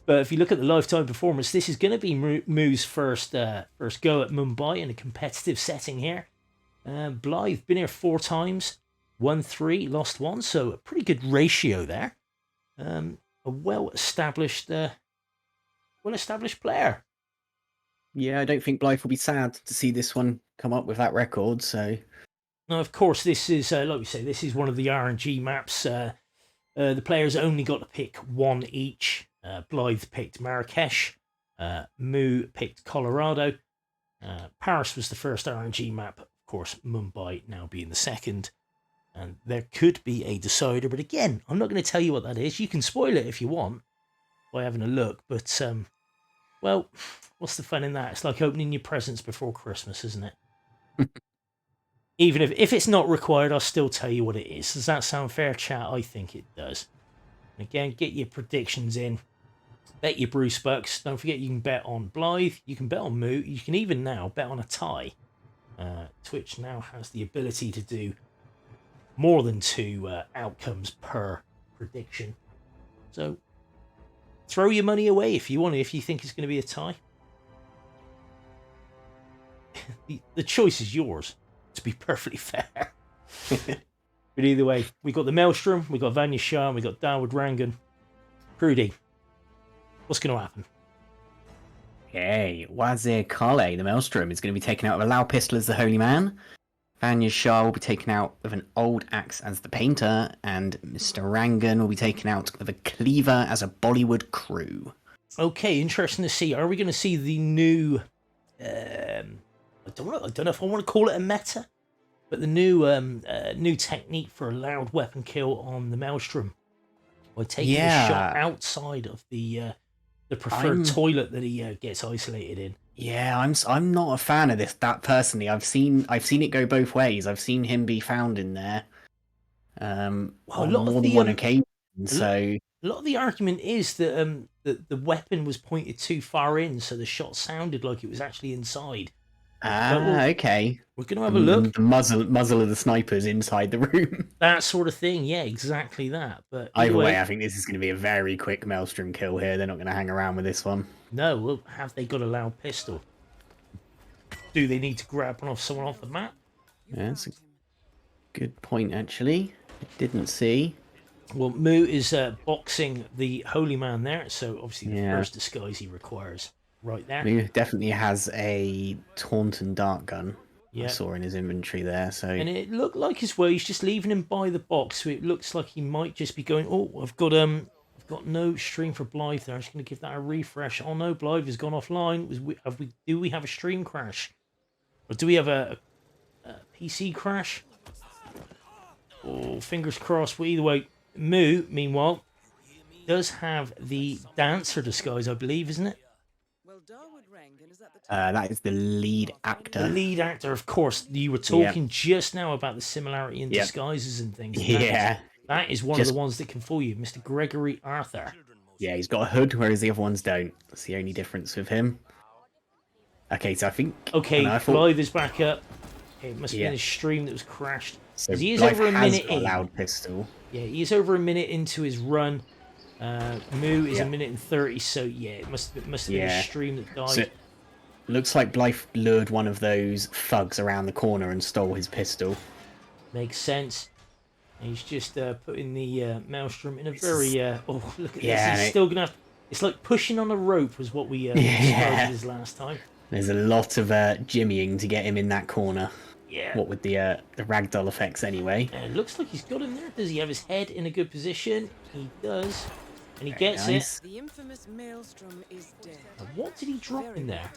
But if you look at the lifetime performance, this is going to be Moo's first go at Mumbai in a competitive setting here. Blithe been here 4 times, won 3, lost 1, so a pretty good ratio there. A well-established player. Yeah, I don't think Blithe will be sad to see this one come up with that record. So. Now, of course, this is, like we say, this is one of the RNG maps. The players only got to pick one each. Blithe picked Marrakesh. Moo picked Colorado. Paris was the first RNG map. Of course, Mumbai now being the second. And there could be a decider. But again, I'm not going to tell you what that is. You can spoil it if you want by having a look. But, well, what's the fun in that? It's like opening your presents before Christmas, isn't it? Even if it's not required, I'll still tell you what it is. Does that sound fair, chat? I think it does. And again, get your predictions in. Bet your Bruce Bucks. Don't forget you can bet on Blithe. You can bet on Moo. You can even now bet on a tie. Twitch now has the ability to do more than 2 outcomes per prediction. So throw your money away if you want to, if you think it's going to be a tie. The choice is yours. To be perfectly fair. But either way, we got the Maelstrom, we got Vanya Shah, and we got Dawood Rangan. Crewdy, what's going to happen? Okay, Wazir Kale, the Maelstrom, is going to be taken out with a loud pistol as the Holy Man. Vanya Shah will be taken out with an old axe as the Painter, and Mr. Rangan will be taken out with a cleaver as a Bollywood crew. Okay, interesting to see. Are we going to see the new... I don't know if I want to call it a meta, but the new technique for a loud weapon kill on the Maelstrom by taking a shot outside of the preferred toilet that he gets isolated in. Yeah, I'm not a fan of that personally. I've seen it go both ways. I've seen him be found in there on more than one occasion. So a lot of the argument is that the weapon was pointed too far in, so the shot sounded like it was actually inside. Okay. We're going to have a look. The muzzle of the sniper's inside the room. That sort of thing, yeah, exactly that. But either way, I think this is going to be a very quick Maelstrom kill here. They're not going to hang around with this one. No, well, have they got a loud pistol? Do they need to grab one off someone off the map? Yeah, that's a good point, actually. I didn't see. Well, Moo is boxing the Holy Man there, so obviously the first disguise he requires. Right there. He definitely has a Taunton dart gun. I saw in his inventory there. So and it looked like as well he's just leaving him by the box, so it looks like he might just be going. Oh, I've got no stream for Blithe there. I'm just going to give that a refresh. Oh no, Blithe has gone offline. Do we have a stream crash, or do we have a PC crash? Oh, fingers crossed. Well, either way, Moo meanwhile does have the dancer disguise, I believe, isn't it? That is the lead actor. The lead actor, of course. You were talking just now about the similarity in disguises and things. And that is one of the ones that can fool you, Mr. Gregory Arthur. Yeah, he's got a hood, whereas the other ones don't. That's the only difference with him. Okay, so I think... Okay, Blithe is back up. It must have been a stream that was crashed. So he is over a minute in. A loud pistol. Yeah, he's over a minute into his run. Moo is a minute and 30, so yeah, it must have been a stream that died. So, looks like Blithe lured one of those thugs around the corner and stole his pistol. Makes sense. He's just putting the Maelstrom in a very... oh, look at this. He's still going to have... It's like pushing on a rope was what we described it as last time. There's a lot of jimmying to get him in that corner. Yeah. What with the ragdoll effects anyway. And it looks like he's got him there. Does he have his head in a good position? He does. And he gets it. The infamous Maelstrom is dead. And what did he drop in there?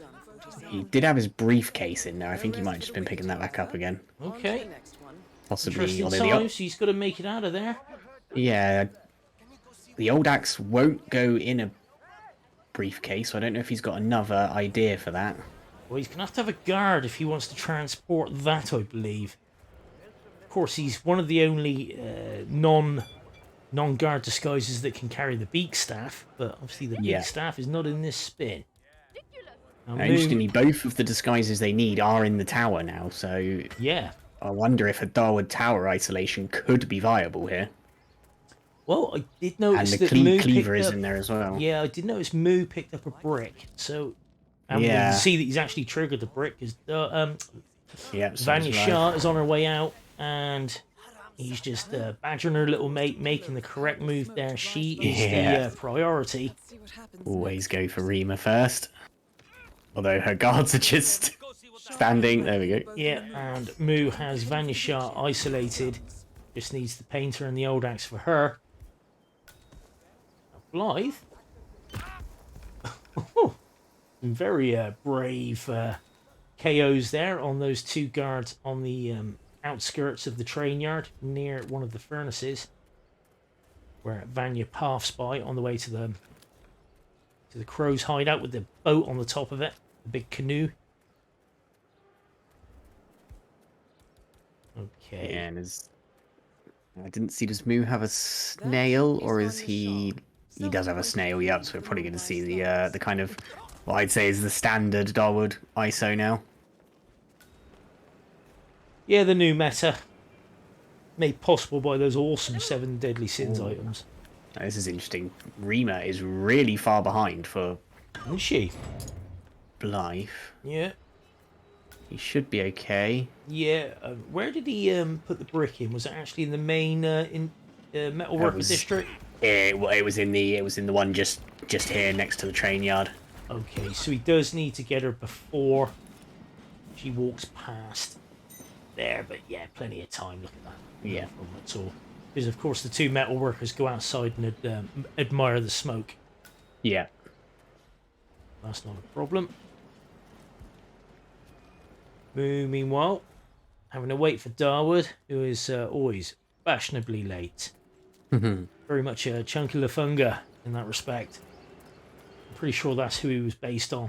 He did have his briefcase in there. I think he might have just been picking that back up again. Okay. Possibly. Interesting times. He's got to make it out of there. Yeah. The old axe won't go in a briefcase, so I don't know if he's got another idea for that. Well, he's going to have a guard if he wants to transport that, I believe. Of course, he's one of the only non-guard disguises that can carry the beak staff, but obviously the beak staff is not in this spin. Now, interestingly, both of the disguises they need are in the tower now, so yeah, I wonder if a Darwood tower isolation could be viable here. Well, I did notice and the that cleaver is in there as well. Yeah, I did notice Moo picked up a brick, so we can see that he's actually triggered the brick. Because Vanya Shah is on her way out, and he's just badgering her little mate, making the correct move there. She is the priority. Always go for Rima first. Although her guards are just standing. There we go. Yeah, and Moo has Vanya Shah isolated. Just needs the painter and the old axe for her. Blithe. Very brave KOs there on those two guards on the outskirts of the train yard near one of the furnaces, where Vanya paths by on the way to the crow's hideout with the boat on the top of it, the big canoe. Okay. And I didn't see, does Moo have a snail, or is he... He does have a snail, yep, so we're probably going to see the kind of, what I'd say is the standard Darwood ISO now. Yeah, the new meta. Made possible by those awesome 7 Deadly Sins items. Now, this is interesting. Rima is really far behind for... Isn't she? Blithe. Yeah. He should be okay. Yeah, where did he put the brick in? Was it actually in the main metalworker district? It was in the one just here next to the train yard. Okay, so he does need to get her before she walks past there, but yeah, plenty of time. Look at that. Yeah. That's all. Because of course the two metal workers go outside and admire the smoke. Yeah. That's not a problem. Moo, meanwhile, having to wait for Darwood, who is always fashionably late. Very much a chunky Lafunga in that respect. I'm pretty sure that's who he was based on.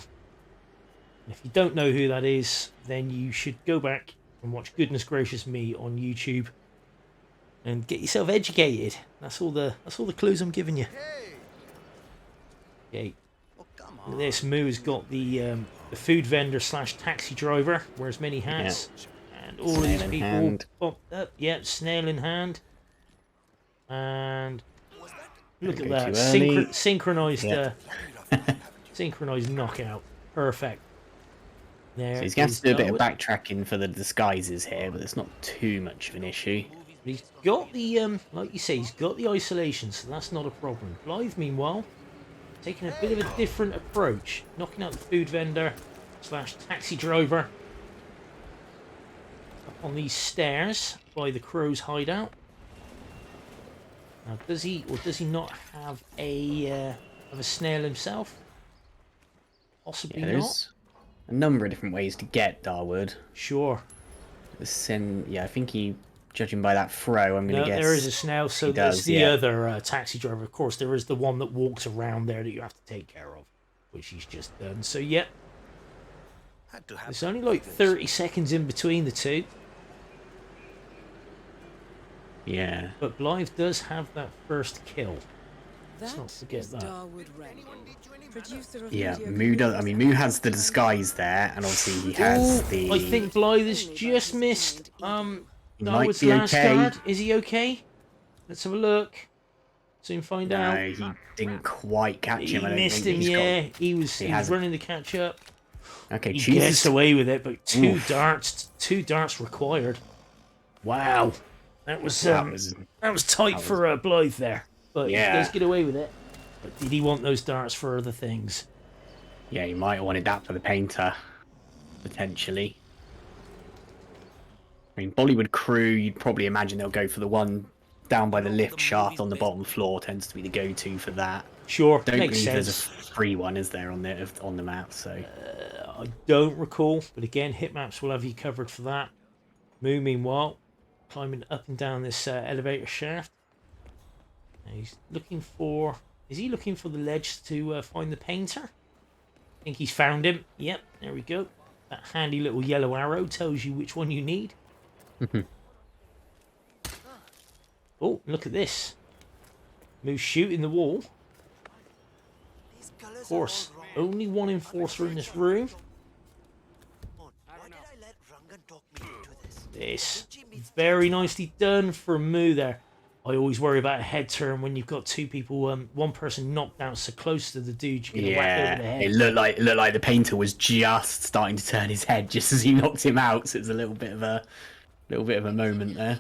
And if you don't know who that is, then you should go back and watch Goodness Gracious Me on YouTube and get yourself educated. That's all the clues I'm giving you. Okay. This Moo has got the food vendor / taxi driver, wears many hats, and all of these people popped up. Yeah, snail in hand. And look at that, synchronized knockout, perfect. There, so he's going to have to do a bit of backtracking for the disguises here, but it's not too much of an issue. He's got the like you say, he's got the isolation, so that's not a problem. Blithe, meanwhile, taking a bit of a different approach, knocking out the food vendor / taxi driver up on these stairs by the crow's hideout. Now, does he or does he not have a snail himself? Possibly not. There's a number of different ways to get Darwood. Sure. I think he, judging by that throw, I'm going to guess. There is a snail, so there's the other taxi driver. Of course, there is the one that walks around there that you have to take care of, which he's just done. So, yeah. There's only like 30 seconds in between the two. Yeah. But Blithe does have that first kill. Let's not forget that. Yeah, Moo does. I mean, Moo has the disguise there, and obviously he has the... I think Blithe has just missed Darwood's last guard. Is he okay? Let's have a look. Soon find out. No, he didn't quite catch him. He missed him, yeah. He was running the catch up. Okay, he gets away with it, but two darts required. Wow. That was tight for Blithe there, but he does get away with it. But did he want those darts for other things? Yeah, he might have wanted that for the painter, potentially. I mean, Bollywood Crew, you'd probably imagine they'll go for the one down by the lift shaft on the bottom floor. Tends to be the go-to for that. Sure, Don't makes believe sense. there's a free one, is there, on the map? So I don't recall, but again, Hitmaps will have you covered for that. Moo, meanwhile, climbing up and down this elevator shaft. And he's looking for... Is he looking for the ledge to find the painter? I think he's found him. Yep, there we go. That handy little yellow arrow tells you which one you need. Oh, look at this. Moo's shooting the wall. Of course, only one enforcer in this room. This. Very nicely done from Moo there. I always worry about a head turn when you've got two people, one person knocked out so close to the dude you're going to whack over the head. It looked like the painter was just starting to turn his head just as he knocked him out, so it's a little bit of a moment there.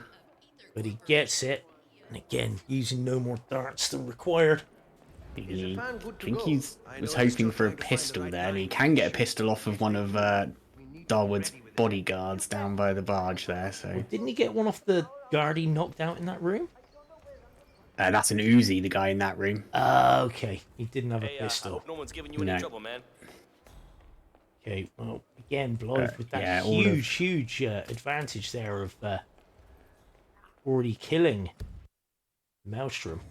But he gets it, and again, using no more darts than required. I think he was hoping for a pistol there, and he can get a pistol off of one of Darwood's bodyguards down by the barge there. So didn't he get one off the guard he knocked out in that room? That's an Uzi, the guy in that room. Okay, he didn't have a pistol. I hope no one's giving you any trouble, man. Okay, well, again, Blithe with that huge advantage there of already killing Maelstrom.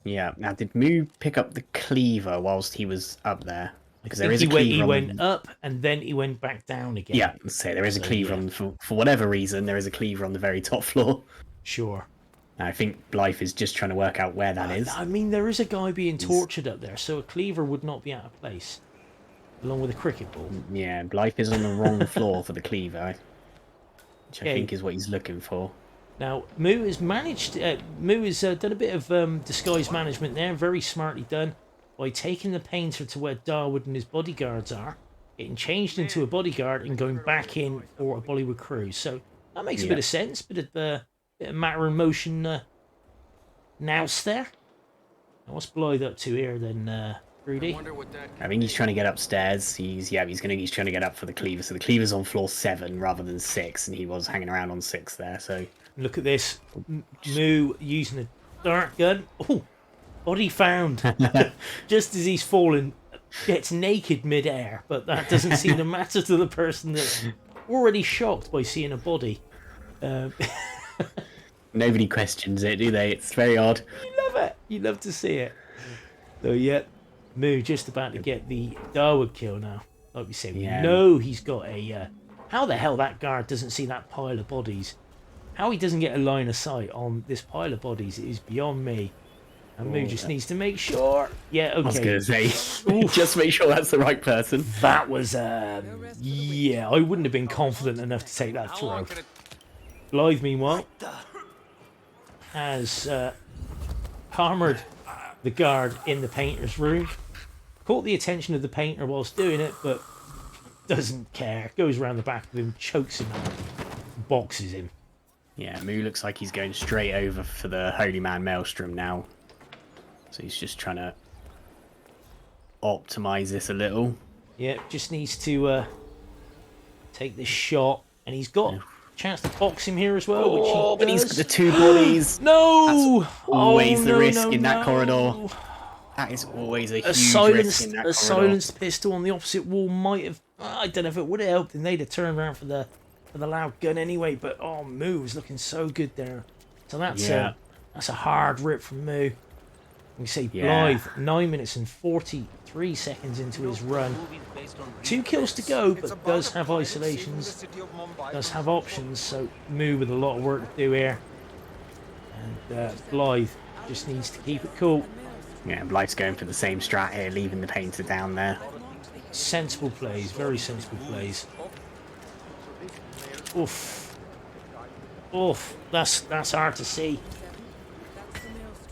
Yeah. Now, did Moo pick up the cleaver whilst he was up there? Because there is a he cleaver. Went up and then he went back down again. Yeah, let's say there is a cleaver on, for whatever reason. There is a cleaver on the very top floor. Sure. Now, I think Blithe is just trying to work out where that is. I mean, there is a guy being tortured up there, so a cleaver would not be out of place, along with a cricket ball. Yeah, Blithe is on the wrong floor for the cleaver, which I think is what he's looking for. Now, Moo has managed. Moo has done a bit of disguise management there, very smartly done, by taking the painter to where Darwood and his bodyguards are, getting changed into a bodyguard, and going back in for a Bollywood Crew. So that makes a bit of sense. Bit of matter and motion nous there. Now, what's Blithe up to here then, Crewdy? I think he's trying to get upstairs. He's trying to get up for the cleaver. So the cleaver's on floor 7 rather than 6, and he was hanging around on 6 there. So look at this, Moo using a dart gun. Oh, body found. Just as he's fallen, gets naked mid-air, but that doesn't seem to matter to the person that's already shocked by seeing a body. Nobody questions it, do they? It's very odd. You love it. You love to see it. So, yeah, Moo just about to get the Darwood kill now. Like we said, we know he's got a... how the hell that guard doesn't see that pile of bodies? How he doesn't get a line of sight on this pile of bodies is beyond me. And Moo just needs to make sure... Yeah, okay. I was going to say, just make sure that's the right person. That was... yeah, I wouldn't have been confident enough to take that throw. Blithe, meanwhile, has hammered the guard in the painter's room. Caught the attention of the painter whilst doing it, but doesn't care. Goes around the back of him, chokes him out, boxes him. Yeah, Moo looks like he's going straight over for the Holy Man Maelstrom now. So he's just trying to optimize this a little. Yeah, just needs to take this shot, and he's got a chance to box him here as well. Which but he's got the 2 bodies. No! That's always the risk in that corridor. That is always a huge risk in that corridor. A silenced pistol on the opposite wall might have... I don't know if it would have helped, and they'd have turned around for the loud gun anyway. But Moo was looking so good there. So that's a hard rip from Moo. We say Blithe, 9 minutes and 43 seconds into his run. 2 kills to go, but does have isolations, does have options, so Moo with a lot of work to do here. And Blithe just needs to keep it cool. Yeah, Blithe's going for the same strat here, leaving the painter down there. Sensible plays, very sensible plays. Oof. Oof, that's hard to see.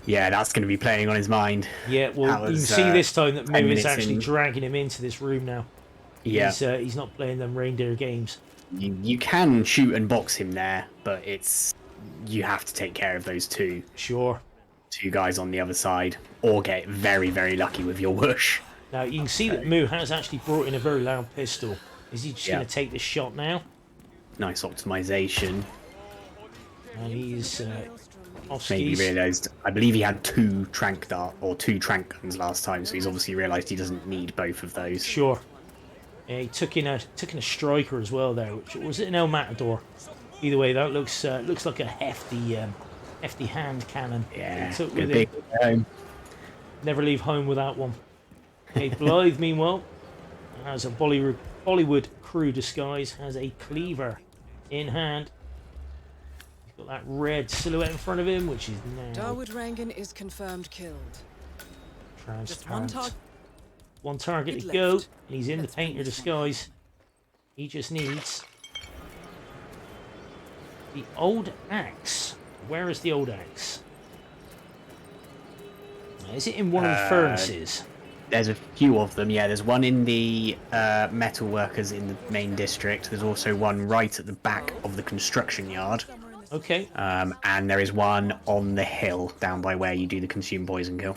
Yeah, that's going to be playing on his mind. Yeah, well, you can see this time that Moo is actually dragging him into this room now. Yeah. He's not playing them reindeer games. You can shoot and box him there, but you have to take care of those 2. Sure. 2 guys on the other side, or get very, very lucky with your whoosh. Now, you can see that Moo has actually brought in a very loud pistol. Is he just going to take this shot now? Nice optimization. And he's off Maybe skis. realised, I believe he had 2 trank guns last time, so he's obviously realised he doesn't need both of those. Sure. Yeah, he took in a striker as well there, which was it an El Matador? Either way, that looks like a hefty hand cannon. Yeah, He took good with big it. Never leave home without one. Okay, Blithe, meanwhile, has a Bollywood crew disguise, has a cleaver in hand. He's got that red silhouette in front of him, which is now Dawood Rangan is confirmed killed. transparent. Just One target to Get go, left. and he's in the Let's painter finish disguise. He just needs the old axe. Where is the old axe? Is it in one of the furnaces? There's a few of them, yeah. There's one in the metal workers in the main district. There's also one right at the back of the construction yard. Okay. And there is one on the hill down by where you do the consume poison kill.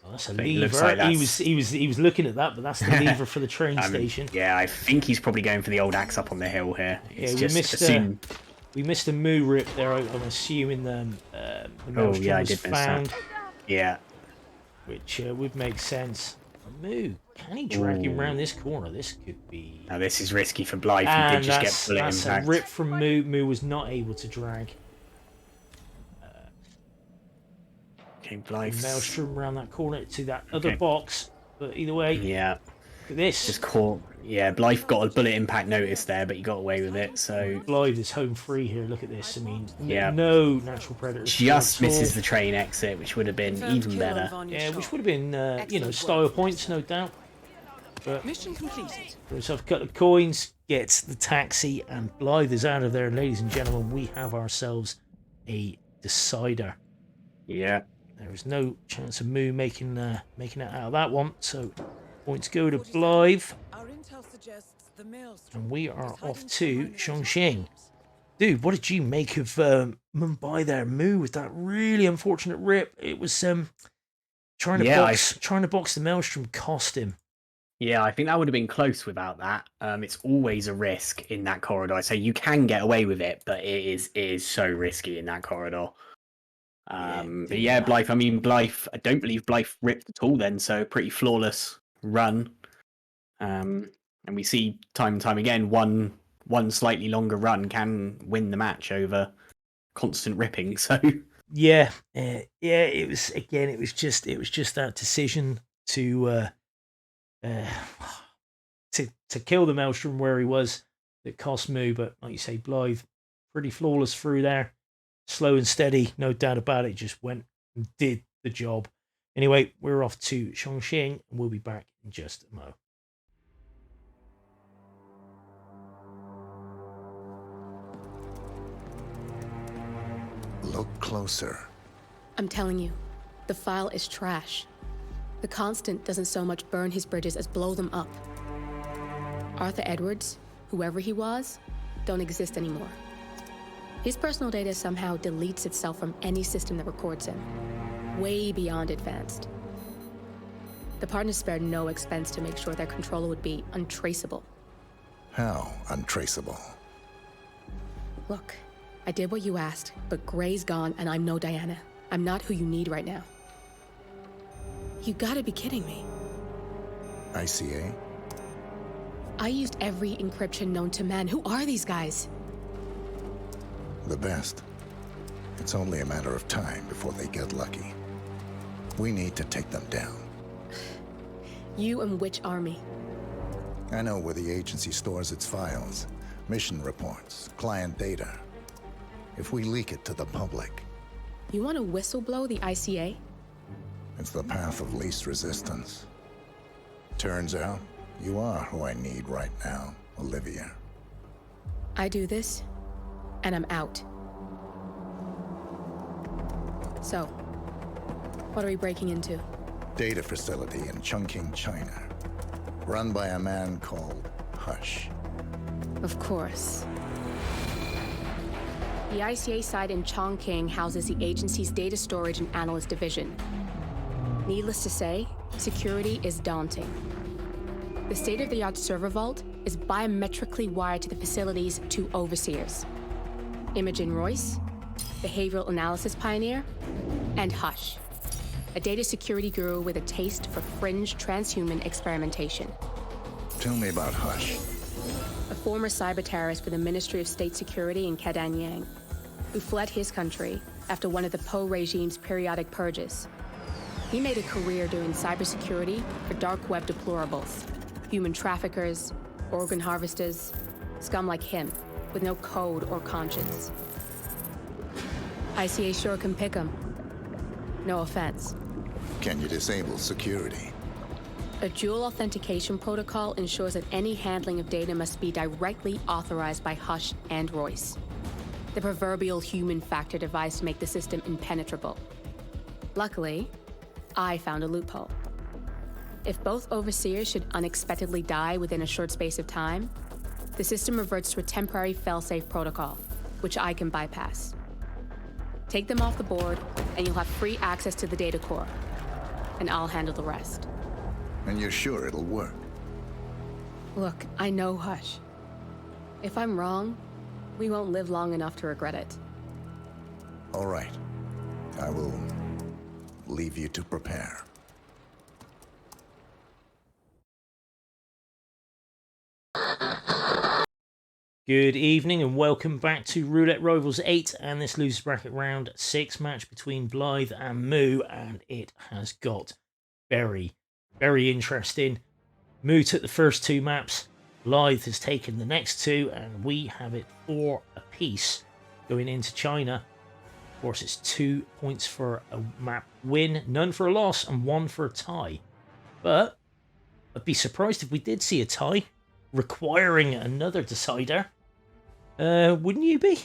Oh, that's a But it lever. looks like that's- He was looking at that, but that's the lever for the train station. Yeah, I think he's probably going for the old axe up on the hill here. It's Yeah, just we missed a moo rip there. I'm assuming the maelstrom was did miss found, that. Yeah. which would make sense. Moo, can he drag him round this corner? This could be. Now this is risky for Blithe. He And did just that's, get bullet that's impact. a rip from Moo. Moo was not able to drag. Okay, Blythe. Maelstrom around that corner to that other box. But either way, Yeah, look at this. just caught. Yeah, Blythe got a bullet impact notice there, but he got away with it. So Blithe is home free here. Look at this. I mean, Yeah. no natural predators. just at all. misses the train exit, which would have been even better. Yeah, which would have been, style points, no doubt. But Mission completed. so I've cut the coins, gets the taxi, and Blythe is out of there. Ladies and gentlemen, we have ourselves a decider. Yeah. There is no chance of Moo making it out of that one. So points go to Blythe, Our intel suggests the maelstrom and we are is off hiding to somewhere in the Chongqing. Dude, what did you make of Mumbai there, Moo, with that really unfortunate rip? It was trying to box the maelstrom cost him. Yeah, I think that would have been close without that. It's always a risk in that corridor. So you can get away with it, but it is so risky in that corridor. But yeah, Blythe. I mean, Blythe. I don't believe Blythe ripped at all. Then, so pretty flawless run. And we see time and time again, one slightly longer run can win the match over constant ripping. So yeah. It was just that decision to kill the maelstrom where he was that cost Moo. But like you say, Blythe, pretty flawless through there. Slow and steady, no doubt about it. Just went and did the job. Anyway, we're off to Chongqing, and we'll be back in just a mo. Look closer. I'm telling you, the file is trash. The Constant doesn't so much burn his bridges as blow them up. Arthur Edwards, whoever he was, don't exist anymore. His personal data somehow deletes itself from any system that records him. Way beyond advanced. The partners spared no expense to make sure their controller would be untraceable. How untraceable? Look, I did what you asked, but Gray's gone and I'm no Diana. I'm not who you need right now. You gotta be kidding me. ICA? I used every encryption known to man. Who are these guys? The best. It's only a matter of time before they get lucky. We need to take them down. You and which army? I know where the agency stores its files, mission reports, client data. If we leak it to the public, You want to whistleblow the ICA? it's the path of least resistance. Turns out, you are who I need right now, Olivia. I do this, and I'm out. So, what are we breaking into? Data facility in Chongqing, China. Run by a man called Hush. Of course. The ICA site in Chongqing houses the agency's data storage and analyst division. Needless to say, security is daunting. The state-of-the-art server vault is biometrically wired to the facility's 2 overseers: Imogen Royce, behavioral analysis pioneer, and Hush, a data security guru with a taste for fringe transhuman experimentation. Tell me about Hush. A former cyber terrorist for the Ministry of State Security in Kadanyang, who fled his country after one of the Po regime's periodic purges. He made a career doing cybersecurity for dark web deplorables, human traffickers, organ harvesters, scum like him, with no code or conscience. ICA sure can pick him. No offense. Can you disable security? A dual authentication protocol ensures that any handling of data must be directly authorized by Hush and Royce, the proverbial human factor device to make the system impenetrable. Luckily, I found a loophole. If both overseers should unexpectedly die within a short space of time, the system reverts to a temporary fail-safe protocol, which I can bypass. Take them off the board, and you'll have free access to the data core, and I'll handle the rest. And you're sure it'll work? Look, I know Hush. If I'm wrong, we won't live long enough to regret it. All right. I will leave you to prepare. Good evening and welcome back to Roulette Rivals 8 and this losers bracket round 6 match between Blithe and Moo, and it has got very, very interesting. Moo took the first 2 maps, Blithe has taken the next 2, and we have it 4 apiece going into China. Of course, it's 2 points for a map win, none for a loss, and 1 for a tie. But I'd be surprised if we did see a tie, requiring another decider. Wouldn't you be?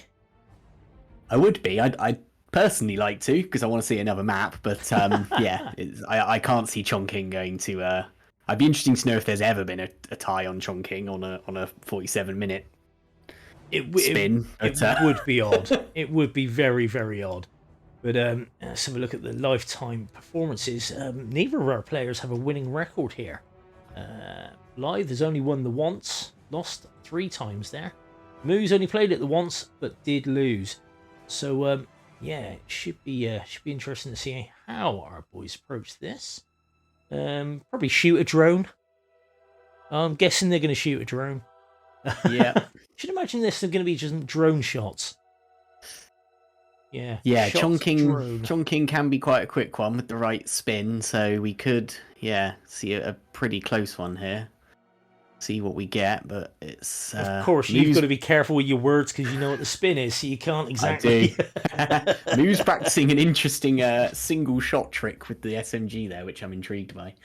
I would be. I'd personally like to, because I want to see another map. But yeah, I can't see Chongqing going to. I'd be interesting to know if there's ever been a tie on Chongqing on a 47-minute spin. It would be odd. It would be very, very odd. But let's have a look at the lifetime performances. Neither of our players have a winning record here. Blithe has only won the once, lost 3 times there. Moo's only played it the once, but did lose. So yeah, it should be interesting to see how our boys approach this. Probably shoot a drone. I'm guessing they're going to shoot a drone. Yeah. Should imagine this is going to be just drone shots. Yeah. Yeah, Chongqing can be quite a quick one with the right spin, so we could, see a pretty close one here. See what we get, but it's... of course, you've got to be careful with your words because you know what the spin is, so you can't exactly... I do. Moo's practicing an interesting single shot trick with the SMG there, which I'm intrigued by.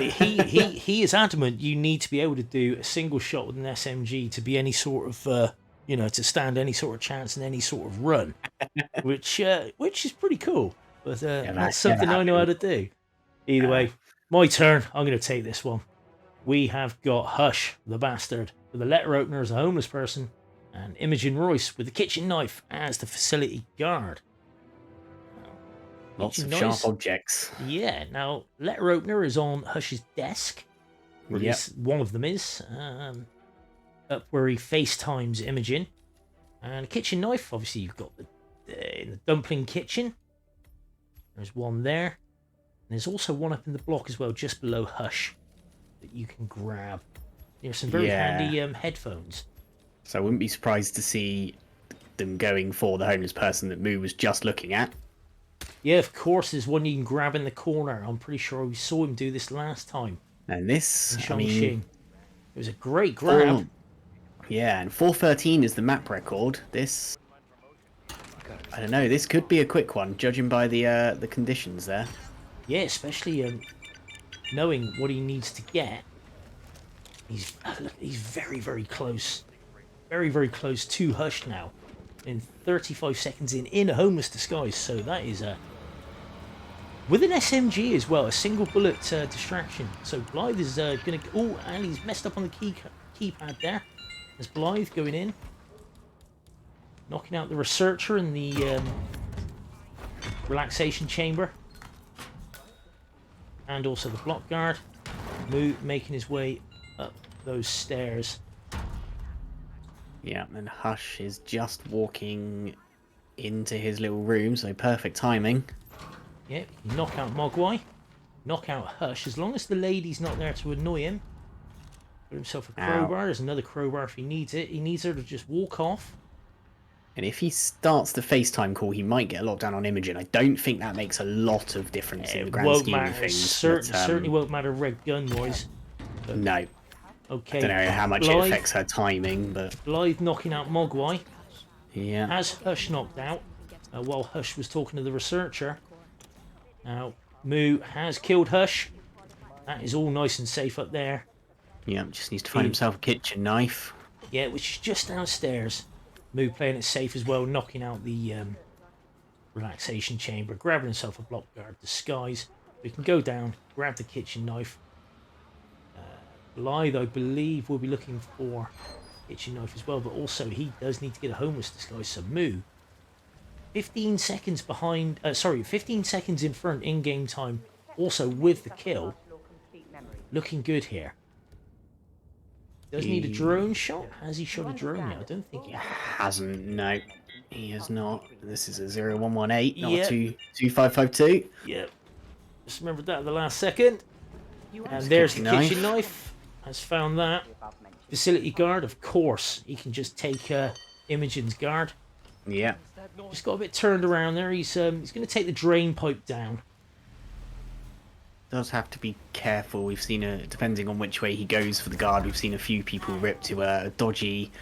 He is adamant you need to be able to do a single shot with an SMG to be any sort of... to stand any sort of chance in any sort of run, which is pretty cool. But that's something I know how to do. Either way, my turn. I'm going to take this one. We have got Hush, the bastard, with the letter opener as a homeless person, and Imogen Royce with the kitchen knife as the facility guard. Lots of sharp objects. Yeah, now, letter opener is on Hush's desk. Or at least one of them is. Up where he FaceTimes Imogen. And a kitchen knife, obviously you've got in the dumpling kitchen. There's one there. And there's also one up in the block as well, just below Hush, that you can grab. There's some very handy headphones. So I wouldn't be surprised to see them going for the homeless person that Moo was just looking at. Yeah, of course, there's one you can grab in the corner. I'm pretty sure we saw him do this last time. And this, it was a great grab. Yeah, and 4:13 is the map record. This, I don't know, this could be a quick one, judging by the conditions there. Yeah, especially knowing what he needs to get. He's very, very close. Very, very close to Hush now. In 35 seconds in a homeless disguise. So that is with an SMG as well, a single bullet distraction. So Blithe is going to... Oh, and he's messed up on the keypad there. There's Blithe going in. knocking out the researcher in the relaxation chamber. And also the block guard. Moo making his way up those stairs. Yeah, and Hush is just walking into his little room, so perfect timing. Yep, knock out Mogwai. Knock out Hush. As long as the lady's not there to annoy him. Put himself a crowbar. There's another crowbar if he needs it. He needs her to just walk off. And if he starts the FaceTime call, he might get a lockdown on Imogen. I don't think that makes a lot of difference in the grand scheme of things. Certainly won't matter red gun noise. But no. Okay. I don't know how much it affects her timing, but... Blithe knocking out Mogwai. Yeah. Has Hush knocked out while Hush was talking to the researcher. Now, Moo has killed Hush. That is all nice and safe up there. Yeah, just needs to find himself a kitchen knife. Yeah, which is just downstairs. Moo playing it safe as well, knocking out the relaxation chamber, grabbing himself a block guard disguise. We can go down, grab the kitchen knife. Blithe, I believe, will be looking for kitchen knife as well, but also he does need to get a homeless disguise. So Moo, 15 seconds behind, 15 seconds in front in game time, also with the kill. Looking good here. Does need a drone shot? Has he shot a drone yet? I don't think he hasn't. No, he has not. This is a 0118, not a 2552. Yep. Just remembered that at the last second. And there's the kitchen knife. Has found that. Facility guard, of course. He can just take Imogen's guard. Yeah. Just got a bit turned around there. He's going to take the drain pipe down. Does have to be careful. We've seen depending on which way he goes for the guard, we've seen a few people rip to a dodgy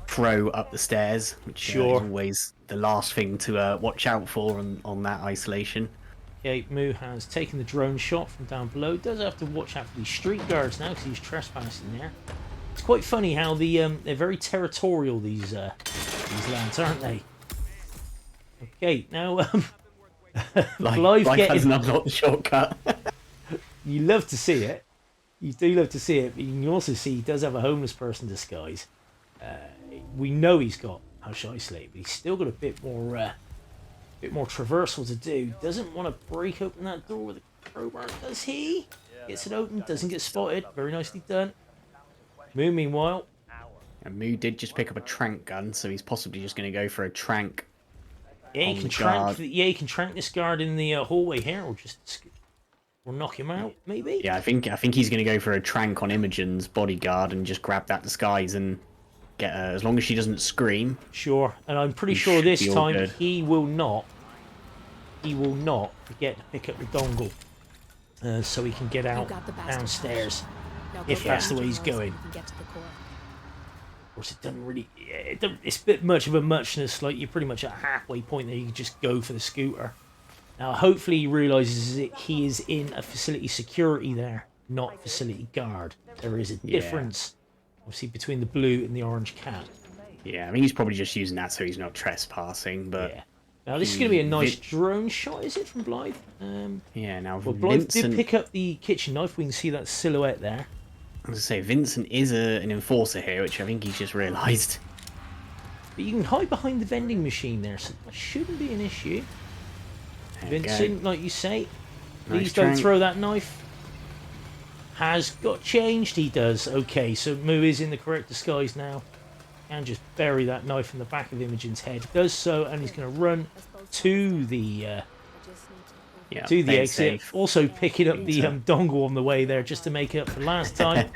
throw up the stairs, which is always the last thing to watch out for on that isolation. Okay, Moo has taken the drone shot from down below. Does have to watch out for these street guards now because he's trespassing there. It's quite funny how they're very territorial, these lads, aren't they? Okay, now Blithe has not got the shortcut. You love to see it. You do love to see it, but you can also see he does have a homeless person disguise. We know he's got Hush isolated, but he's still got a bit more traversal to do. Doesn't want to break open that door with a crowbar, does he? Gets it open, doesn't get spotted. Very nicely done. Moo, meanwhile. And Moo did just pick up a trank gun, so he's possibly just going to go for a trank. Yeah, he can trank this guard in the hallway here, or knock him out, maybe? Yeah, I think he's going to go for a trank on Imogen's bodyguard and just grab that disguise and get her, as long as she doesn't scream. Sure, and I'm pretty sure this time he will not forget to pick up the dongle, so he can get out downstairs, if that's the way he's going. Of course, it doesn't really... it's a bit much of a muchness, like you're pretty much at a halfway point there, you can just go for the scooter. Now, hopefully he realises that he is in a facility security there, not facility guard. There is a difference, obviously, between the blue and the orange cap. Yeah, I mean, he's probably just using that so he's not trespassing, but... Yeah. Now, this is going to be a nice drone shot, is it, from Blithe? Yeah, now Blithe did pick up the kitchen knife. We can see that silhouette there. I was going to say, Vincent is an enforcer here, which I think he's just realised. But you can hide behind the vending machine there, so that shouldn't be an issue. Vincent, like you say, please don't throw that knife. Has got changed, he does. Okay, so Moo is in the correct disguise now. And just bury that knife in the back of Imogen's head. Does so, and he's going to run to the exit. Safe. Also picking up the dongle on the way there just to make it up for last time.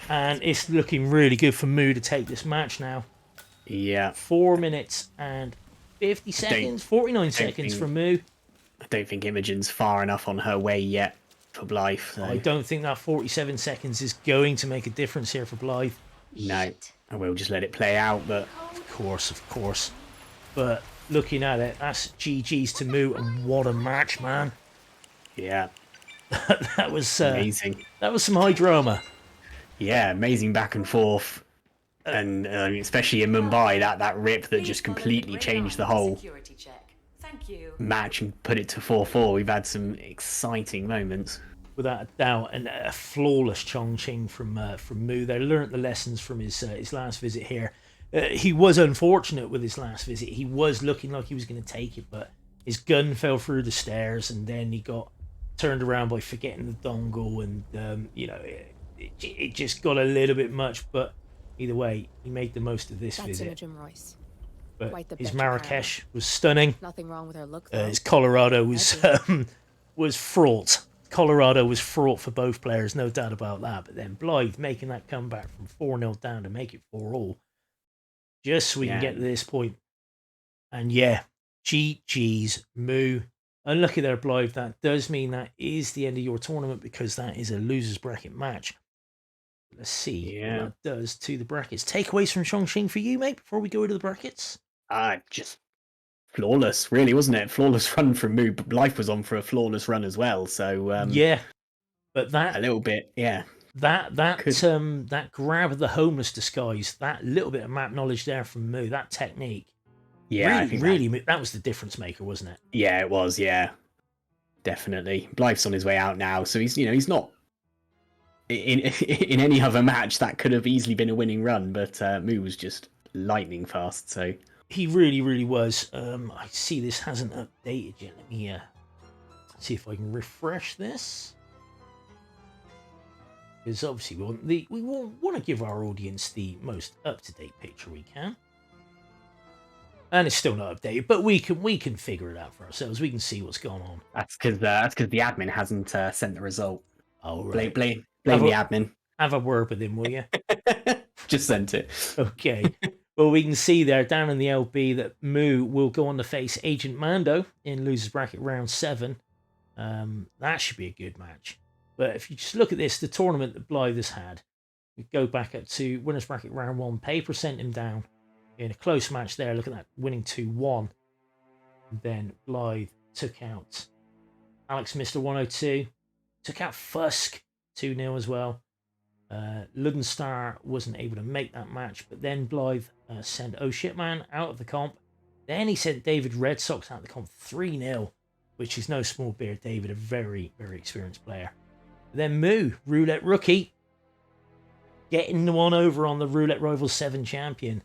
And it's looking really good for Moo to take this match now. Yeah. 4 minutes and 50 seconds, 49 seconds from Moo. I don't think Imogen's far enough on her way yet for Blithe. So. I don't think that 47 seconds is going to make a difference here for Blithe. No, I will just let it play out, but... Of course. But looking at it, that's GG's to Moo, and what a match, man. Yeah. That was... amazing. That was some high drama. Yeah, amazing back and forth. And especially in Mumbai, that rip that just completely changed the whole match and put it to 4-4. We've had some exciting moments. Without a doubt, and a flawless Chongqing from Moo. They learnt the lessons from his last visit here. he was unfortunate with his last visit. He was looking like he was going to take it, but his gun fell through the stairs, and then he got turned around by forgetting the dongle, and it just got a little bit much. But either way, he made the most of this visit. Imogen Royce. But his Marrakesh was stunning. Nothing wrong with her look, though. His Colorado was fraught. Colorado was fraught for both players, no doubt about that. But then Blithe making that comeback from 4-0 down to make it 4-all, just so we can get to this point. And yeah, GG's Moo. Unlucky there, Blithe. That does mean that is the end of your tournament, because that is a loser's bracket match. Let's see what that does to the brackets. Takeaways from Chongqing for you, mate, before we go into the brackets? Just flawless, really, wasn't it? Flawless run from Moo. Life was on for a flawless run as well. So yeah, but that a little bit, that grab of the homeless disguise, that little bit of map knowledge there from Moo, that technique, that was the difference maker, wasn't it? Yeah, it was. Yeah, definitely. Blythe's on his way out now, so he's not in any other match that could have easily been a winning run, but Moo was just lightning fast. So. He really, really was. I see this hasn't updated yet. Let me see if I can refresh this. Because obviously we want to give our audience the most up-to-date picture we can. And it's still not updated, but we can figure it out for ourselves. We can see what's going on. That's because the admin hasn't sent the result. Oh, right. Blame the admin. Have a word with him, will you? Just sent it. Okay. Well, we can see there down in the LB that Moo will go on to face Agent Mando in Losers Bracket Round 7. That should be a good match. But if you just look at this, the tournament that Blithe has had, we go back up to Winners Bracket Round 1. Paper sent him down in a close match there. Look at that, winning 2-1. Then Blithe took out Alex Mr. 102. Took out Fusk 2-0 as well. Ludenstar wasn't able to make that match, but then Blithe sent Oh Shit Man out of the comp. Then he sent David Red Sox out of the comp 3-0, which is no small beer. David, a very, very experienced player. Then Moo, Roulette Rookie, getting the one over on the Roulette Rivals 7 champion.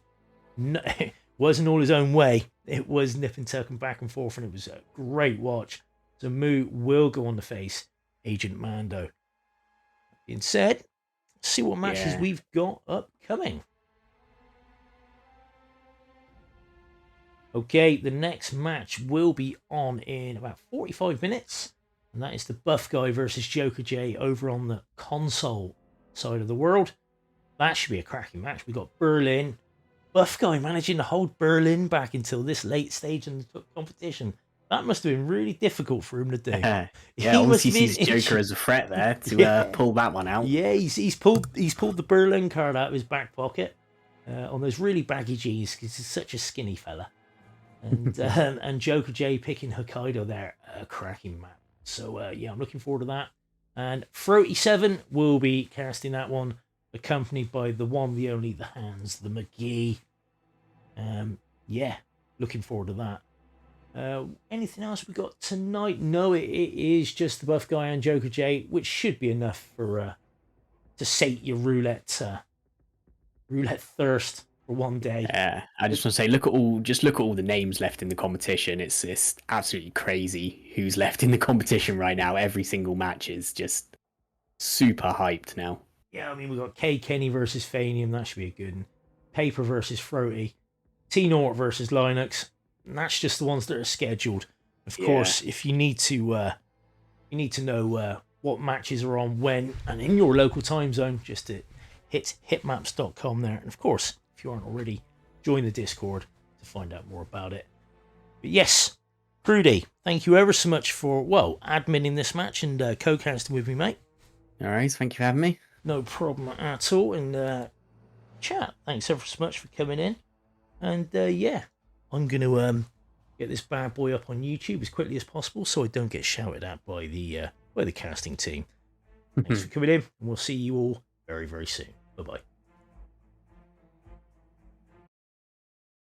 No, it wasn't all his own way. It was nip and tuck and back and forth, and it was a great watch. So Moo will go on to face Agent Mando. That being said, see what matches we've got upcoming. Okay, the next match will be on in about 45 minutes, and that is the Buff Guy versus Joker J over on the console side of the world. That should be a cracking match. We got Berlin. Buff Guy managing to hold Berlin back until this late stage in the competition. That must have been really difficult for him to do. Obviously sees Joker as a threat there to pull that one out. Yeah, he's pulled the Berlin card out of his back pocket on those really baggy jeans because he's such a skinny fella. And and Joker J picking Hokkaido there, a cracking map. So I'm looking forward to that. And Froty7 will be casting that one, accompanied by the one, the only, the Hands, the McGee. Looking forward to that. Anything else we got tonight? No, it is just the Buff Guy and Joker J, which should be enough for to sate your roulette thirst for one day. Yeah, I just want to say, look at all the names left in the competition. It's absolutely crazy who's left in the competition right now. Every single match is just super hyped now. Yeah, I mean, we've got K Kenny versus Fanium, that should be a good one. Paper versus Froty. T-Nort versus Linux. And that's just the ones that are scheduled. Of course, if you need to know what matches are on when and in your local time zone, just hit hitmaps.com there. And of course, if you aren't already, join the Discord to find out more about it. But yes, Crewdy, thank you ever so much for, adminning this match and co-casting with me, mate. All right, thank you for having me. No problem at all. And chat, thanks ever so much for coming in. And I'm going to get this bad boy up on YouTube as quickly as possible so I don't get shouted at by the casting team. Thanks for coming in, and we'll see you all very, very soon. Bye-bye.